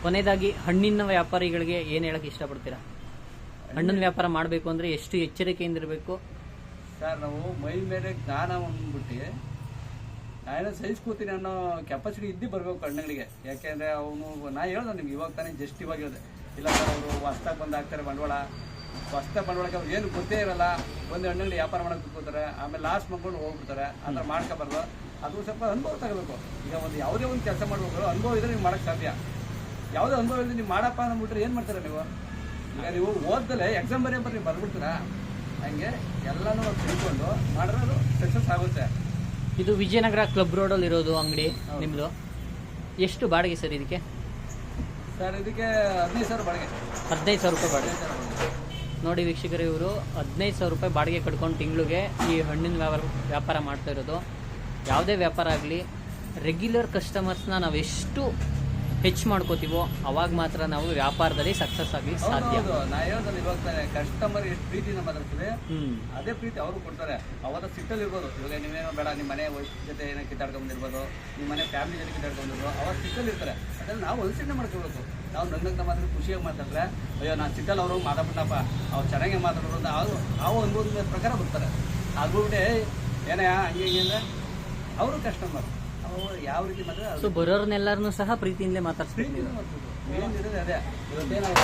ಕೊನೆಯದಾಗಿ ಹಣ್ಣಿನ ವ್ಯಾಪಾರಿಗಳಿಗೆ ಏನು ಹೇಳಕ್ಕೆ ಇಷ್ಟಪಡ್ತೀರಾ? ಹಣ್ಣಿನ ವ್ಯಾಪಾರ ಮಾಡಬೇಕು ಅಂದರೆ ಎಷ್ಟು ಎಚ್ಚರಿಕೆಯಿಂದ ಇರಬೇಕು? ಸರ್, ನಾವು ಮೈ ಮೇಲೆ ಜ್ಞಾನ ಅಂದ್ಬಿಟ್ಟು ನಾನೇನೋ ಸಹಿಸ್ಕೋತೀನಿ ಅನ್ನೋ ಕೆಪಾಸಿಟಿ ಇದ್ದು ಬರಬೇಕು ಹಣ್ಣುಗಳಿಗೆ. ಯಾಕೆಂದರೆ ಅವನು ನಾ ಹೇಳ್ದೆ ನಿಮ್ಗೆ ಇವಾಗ ತಾನೇ ಜಸ್ಟ್ ಇವಾಗ ಹೇಳಿದೆ. ಇಲ್ಲ ಸರ್, ಅವರು ಹೊಸ್ದಾಗಿ ಬಂದು ಹಾಕ್ತಾರೆ ಬಂಡವಾಳ. ಹೊಸ್ದಾಗಿ ಬಂಡವಾಳಕ್ಕೆ ಅವ್ರು ಏನು ಗೊತ್ತೇ ಇರಲ್ಲ. ಒಂದು ಹಣ್ಣುಗಳಿಗೆ ವ್ಯಾಪಾರ ಮಾಡೋಕೆ ಕೂತ್ಕೋತಾರೆ, ಆಮೇಲೆ ಲಾಸ್ಟ್ ಮಾಡ್ಕೊಂಡು ಹೋಗ್ಬಿಡ್ತಾರೆ. ಆ ಥರ ಮಾಡ್ಕೊಬಾರ್ದು. ಅದು ಸ್ವಲ್ಪ ಅನುಭವ ತಗೋಬೇಕು. ಈಗ ಯಾವುದೇ ಒಂದು ಕೆಲಸ ಮಾಡಬೇಕು, ಅನುಭವ ಇದ್ರೆ ನೀವು ಮಾಡೋಕ್ಕೆ ಸಾಧ್ಯ. ಯಾವುದೇ ಅನುಭವ ಇದ್ರೆ ನೀವು ಮಾಡಪ್ಪ ಅಂದ್ಬಿಟ್ರೆ ಏನು ಮಾಡ್ತಾರೆ ನೀವು? ಈಗ ನೀವು ಓದ್ದಲೇ ಎಕ್ಸಾಮ್ ಬರೆಯೋಬ್ಬರು ನೀವು ಬರ್ಬಿಡ್ತೀರಾ? ಹಂಗೆ ಎಲ್ಲನೂ ತಿಳ್ಕೊಂಡು ಮಾಡಿರೋದು ಸಕ್ಸಸ್ ಆಗುತ್ತೆ. ಇದು ವಿಜಯನಗರ ಕ್ಲಬ್ ರೋಡಲ್ಲಿ ಇರೋದು ಅಂಗಡಿ ನಿಮ್ಮದು. ಎಷ್ಟು ಬಾಡಿಗೆ ಸರ್ ಇದಕ್ಕೆ? ಸರ್, ಇದಕ್ಕೆ 15,000 ಬಾಡಿಗೆ. 15,000 ರೂಪಾಯಿ ಬಾಡಿಗೆ. ನೋಡಿ ವೀಕ್ಷಕರು, ಇವರು 15,000 ರೂಪಾಯಿ ಬಾಡಿಗೆ ಕಟ್ಕೊಂಡು ತಿಂಗಳಿಗೆ ಈ ಹಣ್ಣಿನ ವ್ಯಾಪಾರ ಮಾಡ್ತಾ ಇರೋದು. ಯಾವುದೇ ವ್ಯಾಪಾರ ಆಗಲಿ, ರೆಗ್ಯುಲರ್ ಕಸ್ಟಮರ್ಸ್ನ ನಾವು ಎಷ್ಟು ಹೆಚ್ಚು ಮಾಡ್ಕೋತೀವೋ ಅವಾಗ ಮಾತ್ರ ನಾವು ವ್ಯಾಪಾರದಲ್ಲಿ ಸಕ್ಸಸ್ ಆಗಲಿ ಸಾಧ್ಯ. ನಾ ಹೇಳ್ದಲ್ಲಿ ಇವಾಗ ಕಸ್ಟಮರ್ ಎಷ್ಟು ಪ್ರೀತಿನ ಮಾತಾಡ್ತೀವಿ, ಅದೇ ಪ್ರೀತಿ ಅವರು ಕೊಡ್ತಾರೆ. ಅವತ್ತ ಸಿಟ್ಟಲ್ಲಿ ಇರ್ಬೋದು. ಇವಾಗ ನೀವೇನೋ ಬೇಡ, ನಿಮ್ಮ ಮನೆ ಜೊತೆ ಏನೋ ಕಿತ್ತಾಡ್ಕೊಂಡ್ಬಂದಿರ್ಬೋದು, ನಿಮ್ಮ ಮನೆ ಫ್ಯಾಮಿಲಿ ಜೊತೆ ಕಿತ್ತಾಡ್ಕೊಂಡಿರ್ಬೋದು, ಅವ್ರು ಸಿಟ್ಟಲ್ಲಿ ಇರ್ತಾರೆ. ಅದನ್ನು ನಾವು ಅನ್ಸಿಟ್ಟೆ ಮಾಡ್ಕೊಳ್ಬೇಕು. ನಾವು ನನ್ನಂತ ಮಾತ್ರ ಖುಷಿಯಾಗಿ ಮಾತಾಡಿದ್ರೆ, ಅಯ್ಯೋ ನಾನು ಸಿಟ್ಟಲ್ಲಿ ಅವರು ಮಾತಾಡ್ಬಿಟ್ಟಪ್ಪ, ಅವ್ರು ಚೆನ್ನಾಗಿ ಮಾತಾಡೋದು ಅಂತ ಅವು ಅನ್ಬೋದ ಪ್ರಕಾರ ಬರ್ತಾರೆ. ಆಗ್ಬಿಟ್ಟೆ ಏನೇ ಹಂಗೆ ಅಂದರೆ ಅವರು ಕಸ್ಟಮರ್ ಯಾವ ರೀತಿ ಮಾತ್ರ. ಸೊ ಬರೋರ್ನೆಲ್ಲರನ್ನೂ ಸಹ ಪ್ರೀತಿಯಿಂದಲೇ ಮಾತಾಡ್ಸ್ಬೇಕು. ಏನಿರೋದು ಅದೇ. ಇವತ್ತೇ ನಾವು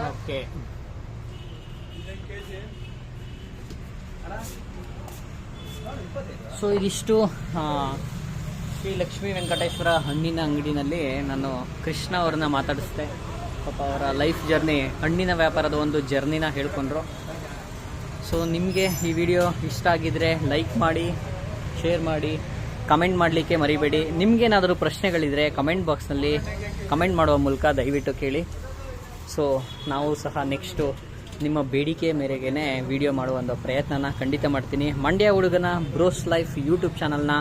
ಓಕೆ. ಸೊ ಇದಿಷ್ಟು ಶ್ರೀ ಲಕ್ಷ್ಮೀ ವೆಂಕಟೇಶ್ವರ ಹಣ್ಣಿನ ಅಂಗಡಿನಲ್ಲಿ ನಾನು ಕೃಷ್ಣ ಅವ್ರನ್ನ ಮಾತಾಡಿಸ್ದೆ. ಪಾಪ ಅವರ ಲೈಫ್ ಜರ್ನಿ, ಹಣ್ಣಿನ ವ್ಯಾಪಾರದ ಒಂದು ಜರ್ನಿನ ಹೇಳ್ಕೊಂಡ್ರು. ಸೊ ನಿಮಗೆ ಈ ವಿಡಿಯೋ ಇಷ್ಟ ಆಗಿದ್ರೆ ಲೈಕ್ ಮಾಡಿ, ಶೇರ್ ಮಾಡಿ, ಕಮೆಂಟ್ ಮಾಡಲಿಕ್ಕೆ ಮರಿಬೇಡಿ. ನಿಮಗೇನಾದರೂ ಪ್ರಶ್ನೆಗಳಿದ್ರೆ ಕಮೆಂಟ್ ಬಾಕ್ಸ್ನಲ್ಲಿ ಕಮೆಂಟ್ ಮಾಡುವ ಮೂಲಕ ದಯವಿಟ್ಟು ಕೇಳಿ. ಸೊ ನಾವು ಸಹ ನೆಕ್ಸ್ಟು ನಿಮ್ಮ ಬೇಡಿಕೆ ಮೇರೆಗೆ ವಿಡಿಯೋ ಮಾಡುವಂಥ ಪ್ರಯತ್ನನ ಖಂಡಿತ ಮಾಡ್ತೀನಿ. ಮಂಡ್ಯ ಹುಡುಗನ ಬ್ರೋಸ್ ಲೈಫ್ ಯೂಟ್ಯೂಬ್ ಚಾನಲ್ನ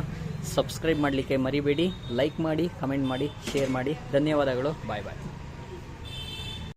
ಸಬ್ಸ್ಕ್ರೈಬ್ ಮಾಡಲಿಕ್ಕೆ ಮರಿಬೇಡಿ. ಲೈಕ್ ಮಾಡಿ, ಕಮೆಂಟ್ ಮಾಡಿ, ಶೇರ್ ಮಾಡಿ. ಧನ್ಯವಾದಗಳು. ಬಾಯ್ ಬಾಯ್.